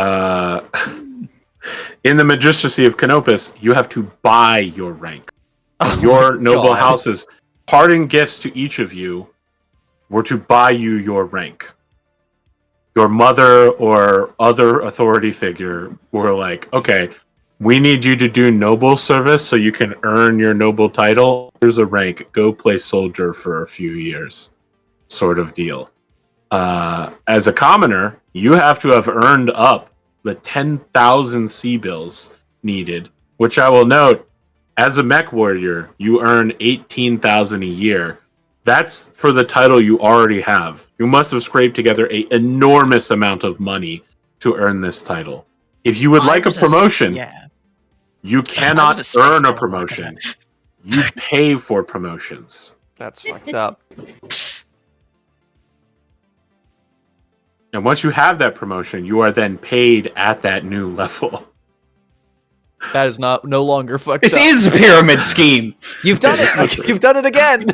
Speaker 2: in the Magistracy of Canopus, you have to buy your rank.
Speaker 5: Oh
Speaker 2: Your
Speaker 5: my
Speaker 2: noble
Speaker 5: God.
Speaker 2: houses, parting gifts to each of you were to buy you your rank. Your mother or other authority figure were like, okay, we need you to do noble service so you can earn your noble title. Here's a rank. Go play soldier for a few years, sort of deal. As a commoner, you have to have earned up the 10,000 sea bills needed, which I will note, as a mech warrior, you earn 18,000 a year. That's for the title you already have. You must have scraped together an enormous amount of money to earn this title. If you would like a promotion, you cannot earn a promotion. You pay for promotions.
Speaker 5: That's fucked up.
Speaker 2: And once you have that promotion, you are then paid at that new level.
Speaker 5: That is no longer fucked
Speaker 4: This
Speaker 5: up.
Speaker 4: is a pyramid scheme.
Speaker 5: You've done it. You've done it again.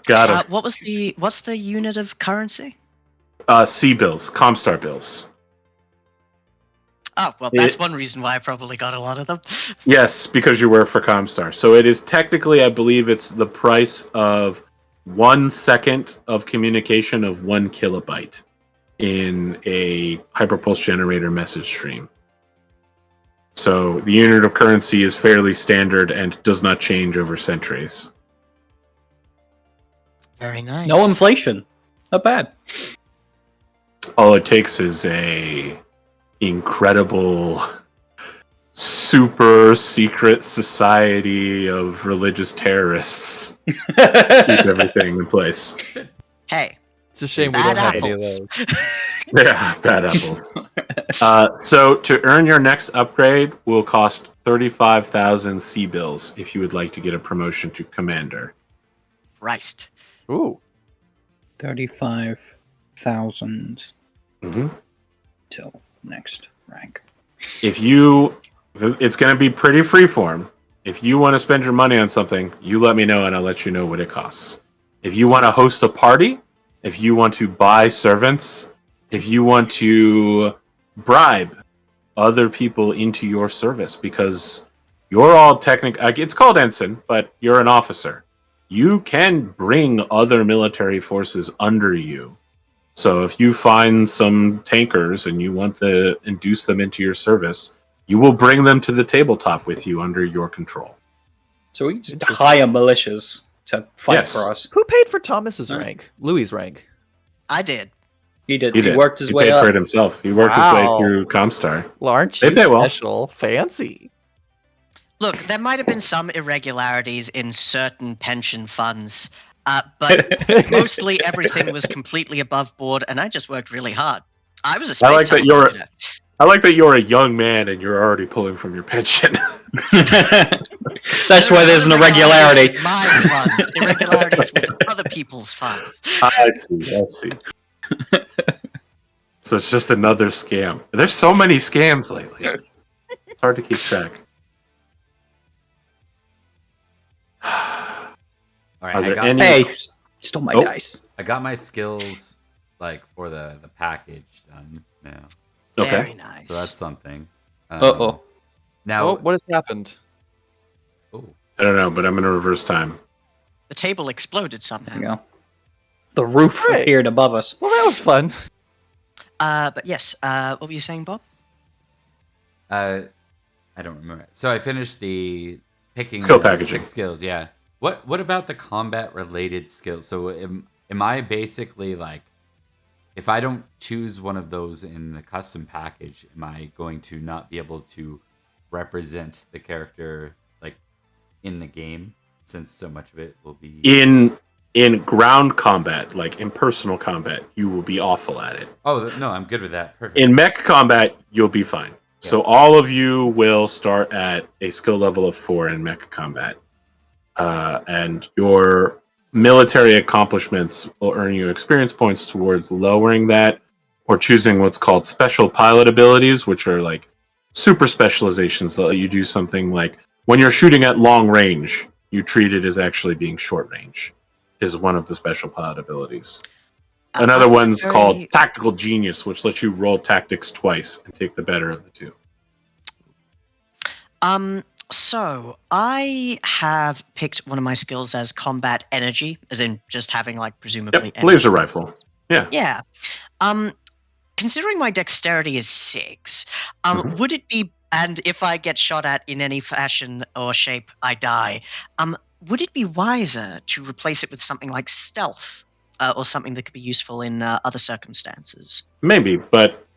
Speaker 2: Got it.
Speaker 3: What's the unit of currency?
Speaker 2: C bills, Comstar bills.
Speaker 3: Oh, well, that's one reason why I probably got a lot of them.
Speaker 2: Yes, because you work for Comstar. So it is technically, I believe it's the price of 1 second of communication of 1 kilobyte in a hyperpulse generator message stream. So the unit of currency is fairly standard and does not change over centuries.
Speaker 3: Very nice.
Speaker 4: No inflation. Not bad.
Speaker 2: All it takes is a incredible super secret society of religious terrorists to keep everything in place.
Speaker 3: Hey,
Speaker 5: It's a shame we
Speaker 3: bad
Speaker 5: don't have any of
Speaker 3: apples.
Speaker 5: those.
Speaker 2: Yeah, bad apples. So to earn your next upgrade will cost 35,000 sea bills if you would like to get a promotion to commander.
Speaker 3: Christ.
Speaker 5: Ooh.
Speaker 4: 35,000
Speaker 2: Mm-hmm.
Speaker 4: till next rank.
Speaker 2: If you, it's going to be pretty freeform. If you want to spend your money on something, you let me know and I'll let you know what it costs. If you want to host a party, if you want to buy servants, if you want to bribe other people into your service, because you're all it's called ensign, but you're an officer. You can bring other military forces under you. So if you find some tankers and you want to induce them into your service, you will bring them to the tabletop with you under your control.
Speaker 4: So we just hire militias to fight for us.
Speaker 5: Who paid for Thomas's rank? Louis's rank.
Speaker 3: I did.
Speaker 4: He did.
Speaker 2: He
Speaker 4: He
Speaker 2: did.
Speaker 4: worked his
Speaker 2: He
Speaker 4: way
Speaker 2: paid
Speaker 4: up.
Speaker 2: for it himself. He worked his way
Speaker 5: Wow.
Speaker 2: through Comstar.
Speaker 5: Well, aren't
Speaker 2: They
Speaker 5: you
Speaker 2: pay well.
Speaker 5: special? Fancy.
Speaker 3: Look, there might have been some irregularities in certain pension funds, but mostly everything was completely above board, and I just worked really hard. I was a space
Speaker 2: I like that
Speaker 3: time
Speaker 2: you're-
Speaker 3: computer.
Speaker 2: I like that you're a young man and you're already pulling from your pension.
Speaker 4: That's why there's an irregularity.
Speaker 3: With my funds, irregularities with other people's funds.
Speaker 2: I see. So it's just another scam. There's so many scams lately. It's hard to keep track.
Speaker 1: All right,
Speaker 2: Are
Speaker 1: I
Speaker 2: there
Speaker 1: got,
Speaker 2: any-
Speaker 4: Hey, stole my
Speaker 2: Oh.
Speaker 4: dice.
Speaker 1: I got my skills like for the package done now,
Speaker 2: Okay.
Speaker 3: Very nice.
Speaker 1: so that's something.
Speaker 4: Uh-oh.
Speaker 1: Now,
Speaker 5: Oh, what has happened?
Speaker 1: oh,
Speaker 2: I don't know, but I'm gonna reverse time.
Speaker 3: The table exploded
Speaker 4: There
Speaker 3: somehow.
Speaker 4: you go. The roof
Speaker 5: Right.
Speaker 4: appeared above us.
Speaker 5: Well, that was fun.
Speaker 3: But yes, what were you saying, Bob?
Speaker 1: I don't remember. So I finished the picking
Speaker 2: Skill
Speaker 1: the
Speaker 2: packaging.
Speaker 1: 6 skills. Yeah. What about the combat related skills? So am I basically like, if I don't choose one of those in the custom package, am I going to not be able to represent the character like in the game, since so much of it will be
Speaker 2: In ground combat, like in personal combat, you will be awful at it.
Speaker 1: Oh no, I'm good with that. Perfect.
Speaker 2: In mech combat, you'll be fine. So all of you will start at a skill level of 4 in mech combat. And your military accomplishments will earn you experience points towards lowering that, or choosing what's called special pilot abilities, which are like super specializations that let you do something like when you're shooting at long range, you treat it as actually being short range, is one of the special pilot abilities. Another one's called Tactical Genius, which lets you roll tactics twice and take the better of the two.
Speaker 3: So I have picked one of my skills as combat energy, as in just having like presumably energy.
Speaker 2: Laser rifle. Yeah.
Speaker 3: Yeah. Considering my dexterity is 6, would it be, and if I get shot at in any fashion or shape, I die, would it be wiser to replace it with something like stealth, or something that could be useful in other circumstances?
Speaker 2: Maybe, but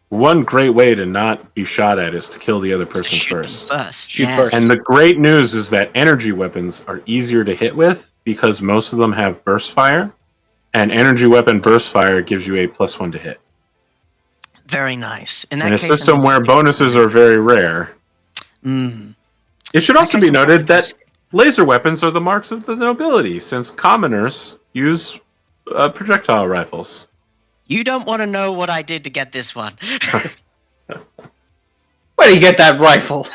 Speaker 2: one great way to not be shot at is to kill the other person first.
Speaker 4: Shoot first.
Speaker 2: And the great news is that energy weapons are easier to hit with because most of them have burst fire, and energy weapon burst fire gives you a +1 to hit.
Speaker 3: Very nice. In
Speaker 2: a system where bonuses are very rare. It should also be noted that laser weapons are the marks of the nobility, since commoners use projectile rifles.
Speaker 3: You don't want to know what I did to get this one.
Speaker 4: Where do you get that rifle?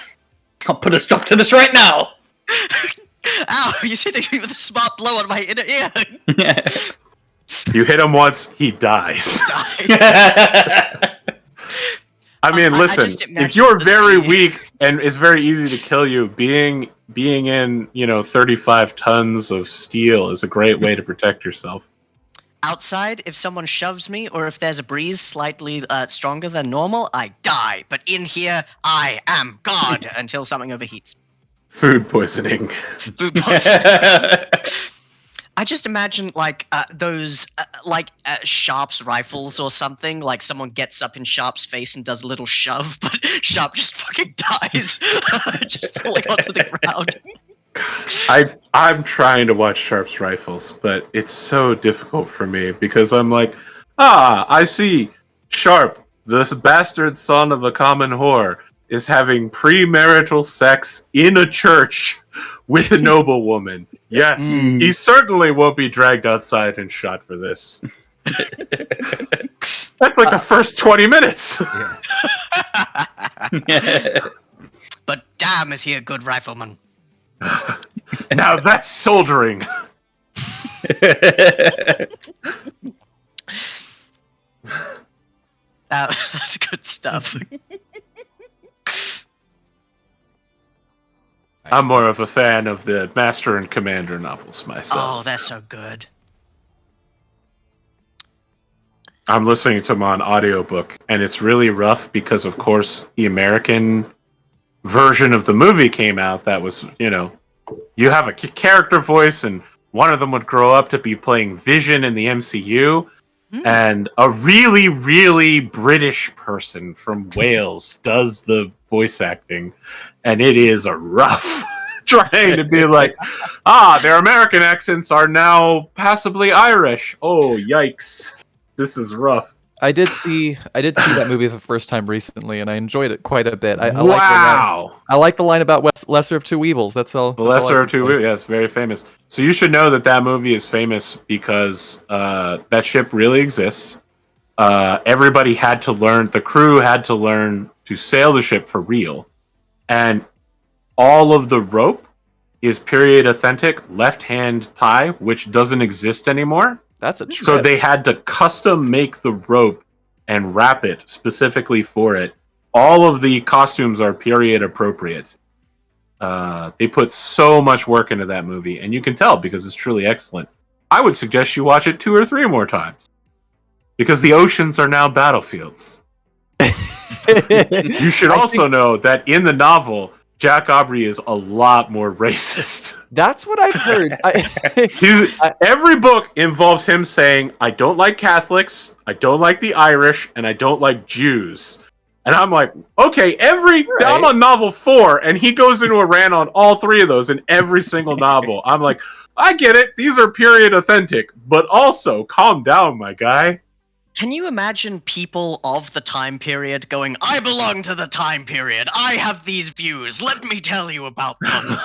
Speaker 4: I'll put a stop to this right now.
Speaker 3: Ow, you're hitting me with a smart blow on my inner ear.
Speaker 2: You hit him once, he dies. I mean, listen, if you're very weak and it's very easy to kill you, being in, 35 tons of steel is a great way to protect yourself.
Speaker 3: Outside, if someone shoves me or if there's a breeze slightly stronger than normal, I die. But in here, I am God until something overheats.
Speaker 2: Food poisoning.
Speaker 3: Food poisoning. I just imagine those Sharp's rifles or something. Like someone gets up in Sharp's face and does a little shove, but Sharp just fucking dies, just falling onto the ground.
Speaker 2: I'm trying to watch Sharp's rifles, but it's so difficult for me because I'm like, I see Sharp, this bastard son of a common whore, is having premarital sex in a church with a noblewoman. Yes, he certainly won't be dragged outside and shot for this. That's like the first 20 minutes.
Speaker 3: But damn, is he a good rifleman.
Speaker 2: Now that's soldering.
Speaker 3: That's good stuff.
Speaker 2: I'm more of a fan of the Master and Commander novels myself.
Speaker 3: Oh, that's so good.
Speaker 2: I'm listening to them on audiobook, and it's really rough because, of course, the American version of the movie came out that was, you have a character voice, and one of them would grow up to be playing Vision in the MCU, and a really, really British person from Wales does the voice acting, and it is a rough trying to be like, their American accents are now passably Irish. Oh, yikes. This is rough.
Speaker 5: I did see that movie the first time recently, and I enjoyed it quite a bit. I like the line about lesser of two evils. That's all.
Speaker 2: The lesser of two evils. Yes, very famous. So you should know that movie is famous because that ship really exists. Everybody had to learn. The crew had to learn to sail the ship for real, and all of the rope is period authentic left-hand tie, which doesn't exist anymore.
Speaker 5: That's a trip.
Speaker 2: So they had to custom make the rope and wrap it specifically for it. All of the costumes are period appropriate. They put so much work into that movie, and you can tell because it's truly excellent. I would suggest you watch it 2 or 3 more times because the oceans are now battlefields. You should also know that in the novel, Jack Aubrey is a lot more racist.
Speaker 5: That's what I've heard.
Speaker 2: Every book involves him saying, I don't like Catholics, I don't like the Irish, and I don't like Jews. And I'm like, okay, I'm on novel 4, and he goes into a rant on all 3 of those in every single novel. I'm like, I get it, these are period authentic, but also, calm down, my guy.
Speaker 3: Can you imagine people of the time period going, I belong to the time period, I have these views, let me tell you about them.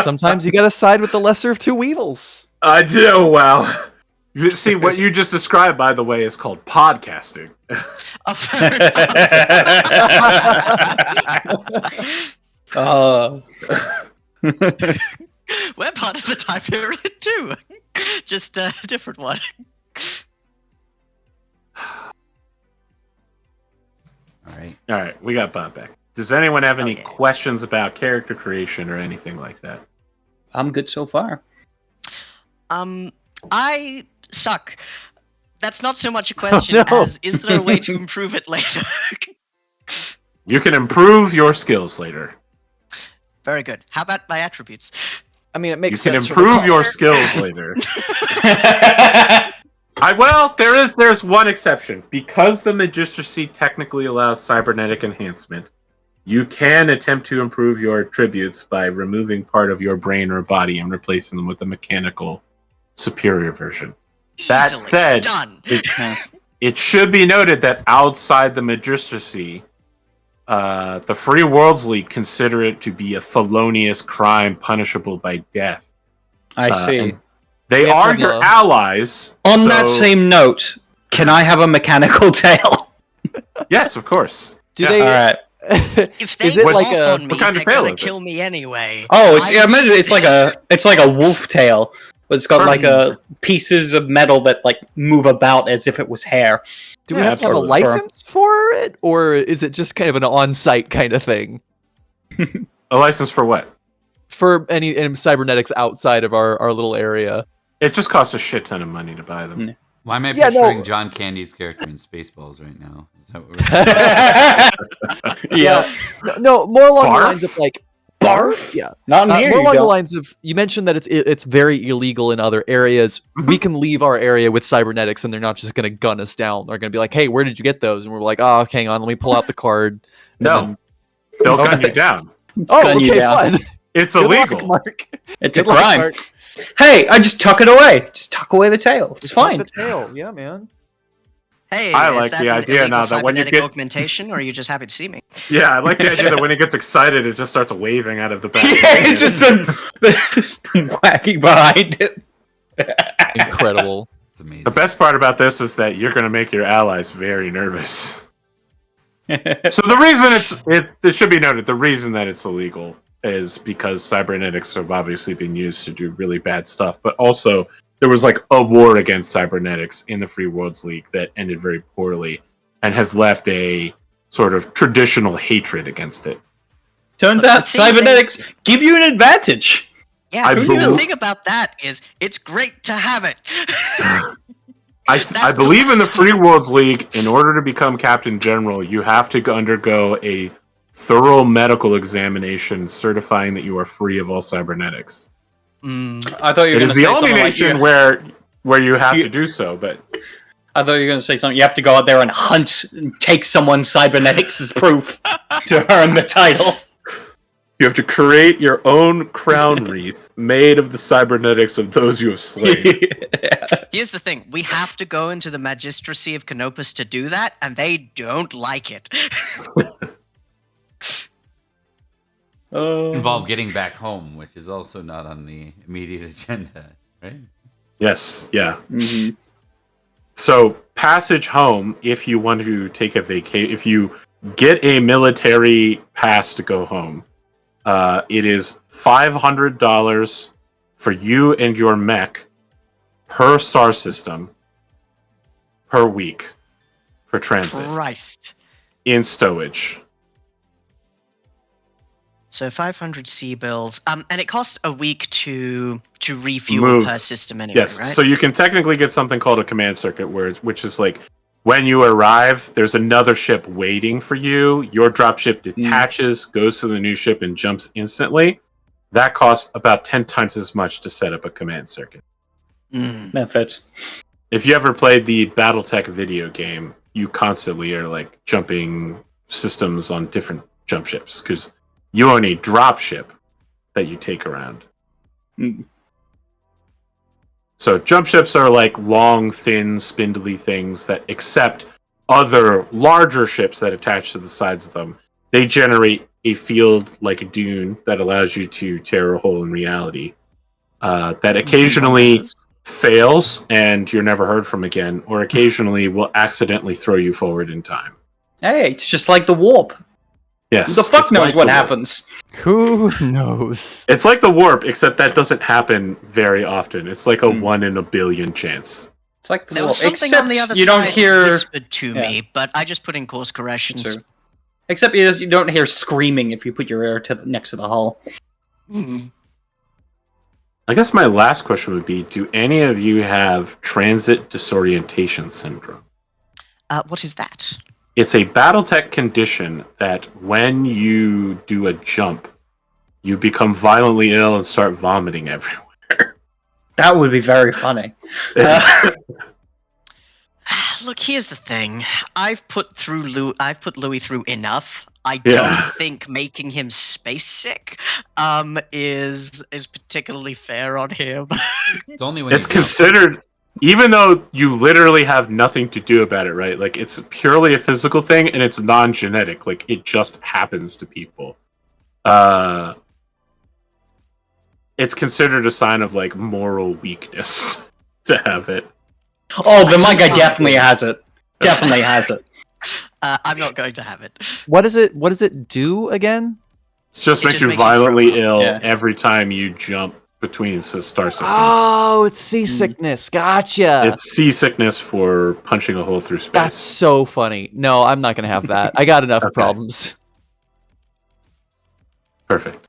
Speaker 5: Sometimes you gotta side with the lesser of two evils.
Speaker 2: I do. Well, you see, what you just described, by the way, is called podcasting.
Speaker 3: Oh, fair enough. We're part of the time period too. Just a different one.
Speaker 1: All
Speaker 2: right, we got Bob back. Does anyone have any
Speaker 3: yeah.
Speaker 2: questions about character creation or anything like that?
Speaker 4: I'm good so far.
Speaker 3: I suck. That's not so much a question
Speaker 5: no.
Speaker 3: as is there a way to improve it later?
Speaker 2: You can improve your skills later.
Speaker 3: Very good. How about my attributes?
Speaker 5: I mean, it
Speaker 2: You
Speaker 5: makes
Speaker 2: can
Speaker 5: sense. for the
Speaker 2: improve your
Speaker 5: color.
Speaker 2: skills later. There's one exception. Because the Magistracy technically allows cybernetic enhancement, you can attempt to improve your attributes by removing part of your brain or body and replacing them with a mechanical superior version. That
Speaker 3: Easily
Speaker 2: said,
Speaker 3: done.
Speaker 2: It should be noted that outside the Magistracy, the Free Worlds League consider it to be a felonious crime punishable by death.
Speaker 4: I see.
Speaker 2: and They
Speaker 5: Yeah,
Speaker 2: are
Speaker 5: from
Speaker 2: your
Speaker 5: the-
Speaker 2: allies.
Speaker 4: On that
Speaker 2: so-
Speaker 4: same note, can I have a mechanical tail?
Speaker 2: Yes, of course.
Speaker 5: Do
Speaker 2: Yeah.
Speaker 5: they?
Speaker 4: All right.
Speaker 3: If they
Speaker 5: Is it
Speaker 3: walk
Speaker 5: like a-
Speaker 3: on me,
Speaker 2: what kind of
Speaker 3: they're
Speaker 2: tail
Speaker 3: gonna
Speaker 2: is it?
Speaker 3: kill me anyway.
Speaker 4: Oh,
Speaker 3: I
Speaker 4: imagine it's like a wolf tail, but it's got like pieces of metal that like move about as if it was hair.
Speaker 5: Do we
Speaker 2: Yeah,
Speaker 5: have to have a
Speaker 2: absolutely.
Speaker 5: license for it, or is it just kind of an on-site kind of thing
Speaker 2: A license for what?
Speaker 5: for any cybernetics outside of our little area?
Speaker 2: It just costs a shit ton of money to buy them.
Speaker 1: Why am I
Speaker 5: Yeah, no.
Speaker 1: picturing John Candy's character in Spaceballs right now? Is that what we're saying?
Speaker 4: Yeah.
Speaker 5: No, more along
Speaker 2: Barf?
Speaker 5: the lines of like
Speaker 4: Barf?
Speaker 5: Yeah,
Speaker 4: Not in here.
Speaker 5: more
Speaker 4: you
Speaker 5: along the
Speaker 4: don't.
Speaker 5: lines of you mentioned that it's very illegal in other areas. We can leave our area with cybernetics, and they're not just going to gun us down. They're going to be like, "Hey, where did you get those?" And we're like, "Oh, hang on, let me pull out the card." And
Speaker 2: No, they'll gun you down.
Speaker 5: Oh,
Speaker 4: Gun you
Speaker 5: okay,
Speaker 4: down.
Speaker 5: fun.
Speaker 2: It's
Speaker 5: Good luck,
Speaker 2: illegal.
Speaker 5: Mark.
Speaker 4: It's a
Speaker 5: Good luck,
Speaker 4: crime.
Speaker 5: Mark.
Speaker 4: Hey, I just tuck it away. Just tuck away the tail. It's
Speaker 5: Just tuck
Speaker 4: fine.
Speaker 5: the tail. Yeah, man.
Speaker 3: Hey,
Speaker 2: I
Speaker 3: is
Speaker 2: like
Speaker 3: that
Speaker 2: the
Speaker 3: an
Speaker 2: idea
Speaker 3: illegal
Speaker 2: now that when you
Speaker 3: cybernetic
Speaker 2: get-
Speaker 3: augmentation, or are you just happy to see me?
Speaker 2: Yeah, I like the idea that when he gets excited, it just starts waving out of the back.
Speaker 4: Yeah, it's just just wagging behind it.
Speaker 5: Incredible.
Speaker 1: It's amazing.
Speaker 2: The best part about this is that you're going to make your allies very nervous. So the reason it should be noted, the reason that it's illegal is because cybernetics have obviously been used to do really bad stuff, but also there was like a war against cybernetics in the Free Worlds League that ended very poorly and has left a sort of traditional hatred against it.
Speaker 4: Turns
Speaker 3: But
Speaker 4: out
Speaker 3: the thing
Speaker 4: cybernetics give you an advantage.
Speaker 3: Yeah,
Speaker 2: I
Speaker 3: the
Speaker 2: believe-
Speaker 3: thing about that is it's great to have it.
Speaker 2: I
Speaker 3: That's
Speaker 2: believe in the
Speaker 3: best
Speaker 2: Free
Speaker 3: part.
Speaker 2: Worlds League, in order to become Captain General, you have to undergo a thorough medical examination certifying that you are free of all cybernetics.
Speaker 4: I thought you were
Speaker 2: It
Speaker 4: going
Speaker 2: is
Speaker 4: to
Speaker 2: the
Speaker 4: say
Speaker 2: only
Speaker 4: something like
Speaker 2: nation
Speaker 4: you,
Speaker 2: where you have
Speaker 4: You-
Speaker 2: to do so, but
Speaker 4: I thought you were going to say something. You have to go out there and hunt and take someone's cybernetics as proof to earn the title.
Speaker 2: you have to create your own crown wreath made of the cybernetics of those you have slain.
Speaker 3: Here's the thing: we have to go into the Magistracy of Canopus to do that, and they don't like it.
Speaker 1: Involve getting back home, which is also not on the immediate agenda, right?
Speaker 2: Yes, yeah.
Speaker 4: Mhm.
Speaker 2: So passage home, if you want to take a vacation, if you get a military pass to go home, it is $500 for you and your mech per star system per week for transit
Speaker 3: Christ.
Speaker 2: in stowage.
Speaker 3: So 500 sea bills, and it costs a week to refuel
Speaker 2: Move.
Speaker 3: per system anyway,
Speaker 2: Yes,
Speaker 3: right?
Speaker 2: so you can technically get something called a command circuit, which is like when you arrive, there's another ship waiting for you. Your dropship detaches, goes to the new ship, and jumps instantly. That costs about 10 times as much to set up a command circuit.
Speaker 4: That fits.
Speaker 2: If you ever played the Battletech video game, you constantly are like jumping systems on different jump ships because you own a drop ship that you take around.
Speaker 4: Mm.
Speaker 2: So jump ships are like long, thin, spindly things that accept other larger ships that attach to the sides of them they generate a field like a dune that allows you to tear a hole in reality. That occasionally fails and you're never heard from again, or occasionally will accidentally throw you forward in time.
Speaker 4: Hey, it's just like the warp.
Speaker 2: Yes.
Speaker 4: Who the fuck
Speaker 2: it's
Speaker 4: knows
Speaker 2: like
Speaker 4: what
Speaker 2: the warp.
Speaker 4: happens?
Speaker 5: Who knows?
Speaker 2: It's like the warp, except that doesn't happen very often. It's like a
Speaker 4: Hmm.
Speaker 2: 1 in a billion chance.
Speaker 4: It's like the
Speaker 3: There
Speaker 4: warp.
Speaker 3: was something
Speaker 4: Except
Speaker 3: on the other
Speaker 4: you
Speaker 3: side
Speaker 4: don't hear.
Speaker 3: whispered to
Speaker 4: Yeah.
Speaker 3: me, but I just put in course corrections.
Speaker 4: True. Except you don't hear screaming if you put your ear next to the hull.
Speaker 3: Hmm.
Speaker 2: I guess my last question would be, do any of you have transit disorientation syndrome?
Speaker 3: What is that?
Speaker 2: It's a Battletech condition that when you do a jump, you become violently ill and start vomiting everywhere.
Speaker 4: That would be very funny.
Speaker 3: Look, here's the thing. I've put Louis through enough. I
Speaker 2: Yeah.
Speaker 3: don't think making him space sick is particularly fair on him.
Speaker 1: It's only when
Speaker 2: It's
Speaker 1: you jump.
Speaker 2: considered, even though you literally have nothing to do about it, right? Like, it's purely a physical thing and it's non-genetic. Like, it just happens to people. It's considered a sign of, like, moral weakness to have it.
Speaker 4: Oh, then my guy definitely has it. Definitely has it.
Speaker 3: I'm not going to have it.
Speaker 5: What does it do again?
Speaker 2: It just
Speaker 3: It
Speaker 2: makes
Speaker 3: just
Speaker 2: you
Speaker 3: makes you
Speaker 2: violently
Speaker 3: throw
Speaker 2: ill
Speaker 4: Yeah.
Speaker 2: every time you jump between star systems.
Speaker 5: Oh, it's seasickness. Gotcha.
Speaker 2: It's seasickness for punching a hole through space.
Speaker 5: That's so funny. No, I'm not gonna have that. I got enough
Speaker 2: Okay.
Speaker 5: problems.
Speaker 2: Perfect.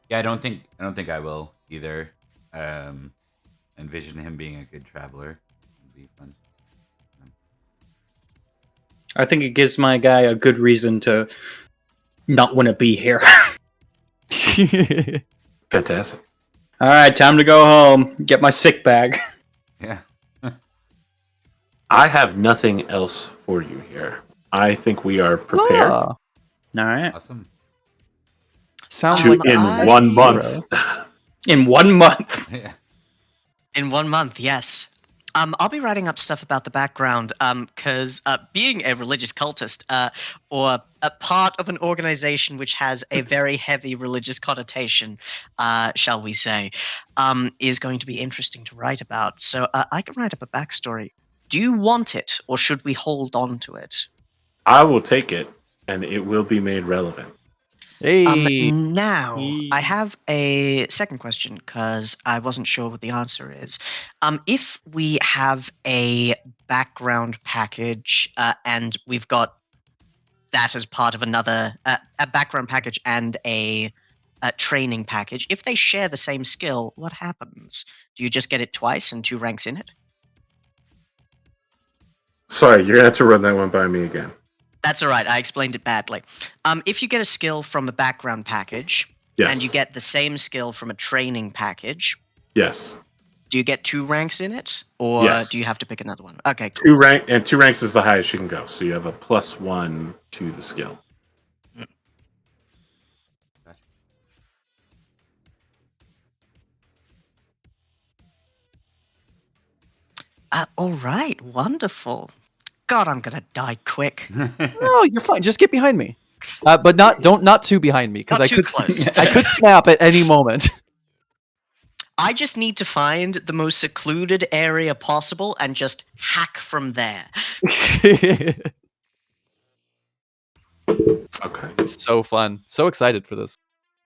Speaker 1: Yeah, I don't think I will either. Envision him being a good traveler. It'd be fun.
Speaker 4: I think it gives my guy a good reason to not want to be here.
Speaker 2: Fantastic.
Speaker 4: All right, time to go home. Get my sick bag.
Speaker 1: Yeah.
Speaker 2: I have nothing else for you here. I think we are prepared
Speaker 5: Ah,
Speaker 4: All right.
Speaker 1: Awesome.
Speaker 5: sounds
Speaker 2: to
Speaker 5: like
Speaker 2: in
Speaker 3: I-
Speaker 2: 1 month.
Speaker 4: In 1 month.
Speaker 1: Yeah.
Speaker 3: In 1 month, yes. I'll be writing up stuff about the background, because being a religious cultist, or a part of an organization which has a very heavy religious connotation, shall we say, is going to be interesting to write about. So I can write up a backstory. Do you want it, or should we hold on to it?
Speaker 2: I will take it, and it will be made relevant.
Speaker 5: hey.
Speaker 3: Now, I have a second question because I wasn't sure what the answer is. If we have a background package and we've got that as part of another, a background package and a training package, if they share the same skill, what happens? Do you just get it twice and 2 ranks in it?
Speaker 2: Sorry, you're going to have to run that one by me again.
Speaker 3: That's all right. I explained it badly. If you get a skill from a background package,
Speaker 2: Yes.
Speaker 3: and you get the same skill from a training package,
Speaker 2: Yes.
Speaker 3: do you get 2 ranks in it, or
Speaker 2: Yes.
Speaker 3: do you have to pick another one? Okay, cool.
Speaker 2: 2 ranks is the highest you can go, so you have a +1 to the skill.
Speaker 3: All right, wonderful. God, I'm gonna die quick.
Speaker 5: No, you're fine. Just get behind me. But not too behind me because
Speaker 3: Not
Speaker 5: I
Speaker 3: too
Speaker 5: could
Speaker 3: close.
Speaker 5: I could snap at any moment.
Speaker 3: I just need to find the most secluded area possible and just hack from there.
Speaker 2: Okay.
Speaker 5: So fun. So excited for this.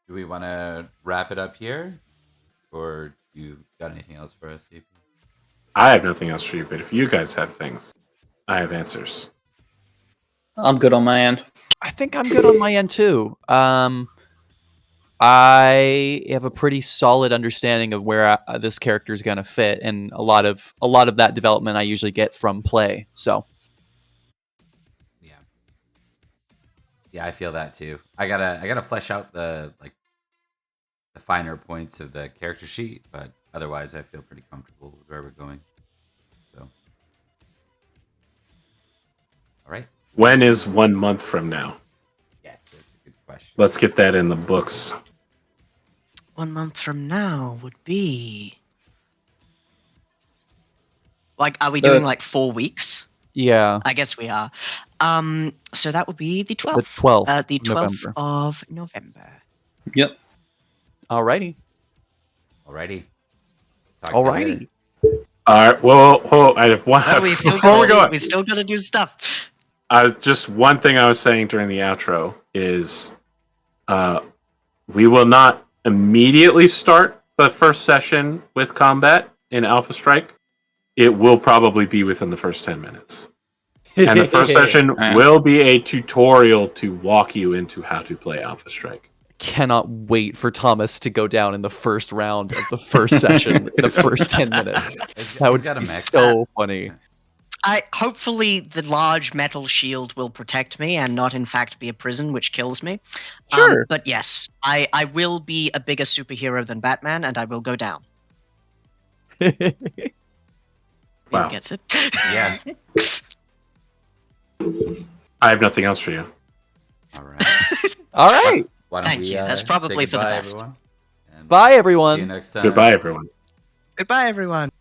Speaker 1: Do we want to wrap it up here, or you got anything else for us? CP?
Speaker 2: I have nothing else for you, but if you guys have things, I have answers.
Speaker 4: I'm good on my end.
Speaker 5: I think I'm good on my end too. I have a pretty solid understanding of where this character is going to fit, and a lot of that development I usually get from play. So
Speaker 1: Yeah, I feel that too. I gotta flesh out the finer points of the character sheet, but otherwise I feel pretty comfortable with where we're going. So, all right.
Speaker 2: When is 1 month from now?
Speaker 1: Yes, that's a good question.
Speaker 2: Let's get that in the books.
Speaker 3: 1 month from now would be... Like, are we doing like 4 weeks?
Speaker 5: Yeah.
Speaker 3: I guess we are. So that would be the 12th.
Speaker 5: The 12th.
Speaker 3: The
Speaker 5: of
Speaker 3: 12th
Speaker 5: November.
Speaker 3: of November.
Speaker 4: Yep.
Speaker 5: Alrighty.
Speaker 1: Alrighty. Talk to you later.
Speaker 5: Alrighty.
Speaker 2: All right. Well, I have one.
Speaker 3: No, we still
Speaker 2: Before we go,
Speaker 3: we still gotta do stuff.
Speaker 2: just one thing I was saying during the outro is, we will not immediately start the first session with combat in Alpha Strike. It will probably be within the first 10 minutes. And the first session will be a tutorial to walk you into how to play Alpha Strike.
Speaker 5: Cannot wait for Thomas to go down in the first round of the first session, the first 10 minutes. That would
Speaker 1: got a
Speaker 5: be
Speaker 1: mech.
Speaker 5: so funny.
Speaker 3: Hopefully the large metal shield will protect me and not in fact be a prison which kills me.
Speaker 5: Sure.
Speaker 3: But yes, I will be a bigger superhero than Batman and I will go down.
Speaker 2: Wow.
Speaker 3: He gets it.
Speaker 1: Yeah.
Speaker 2: I have nothing else for you.
Speaker 1: All right.
Speaker 5: All right.
Speaker 1: Why don't
Speaker 3: Thank
Speaker 1: we,
Speaker 3: you. That's
Speaker 1: say
Speaker 3: probably for the
Speaker 1: goodbye,
Speaker 3: best.
Speaker 1: Everyone? And
Speaker 5: Bye,
Speaker 1: see you
Speaker 5: everyone.
Speaker 1: next time.
Speaker 2: Goodbye, everyone.
Speaker 3: Goodbye, everyone.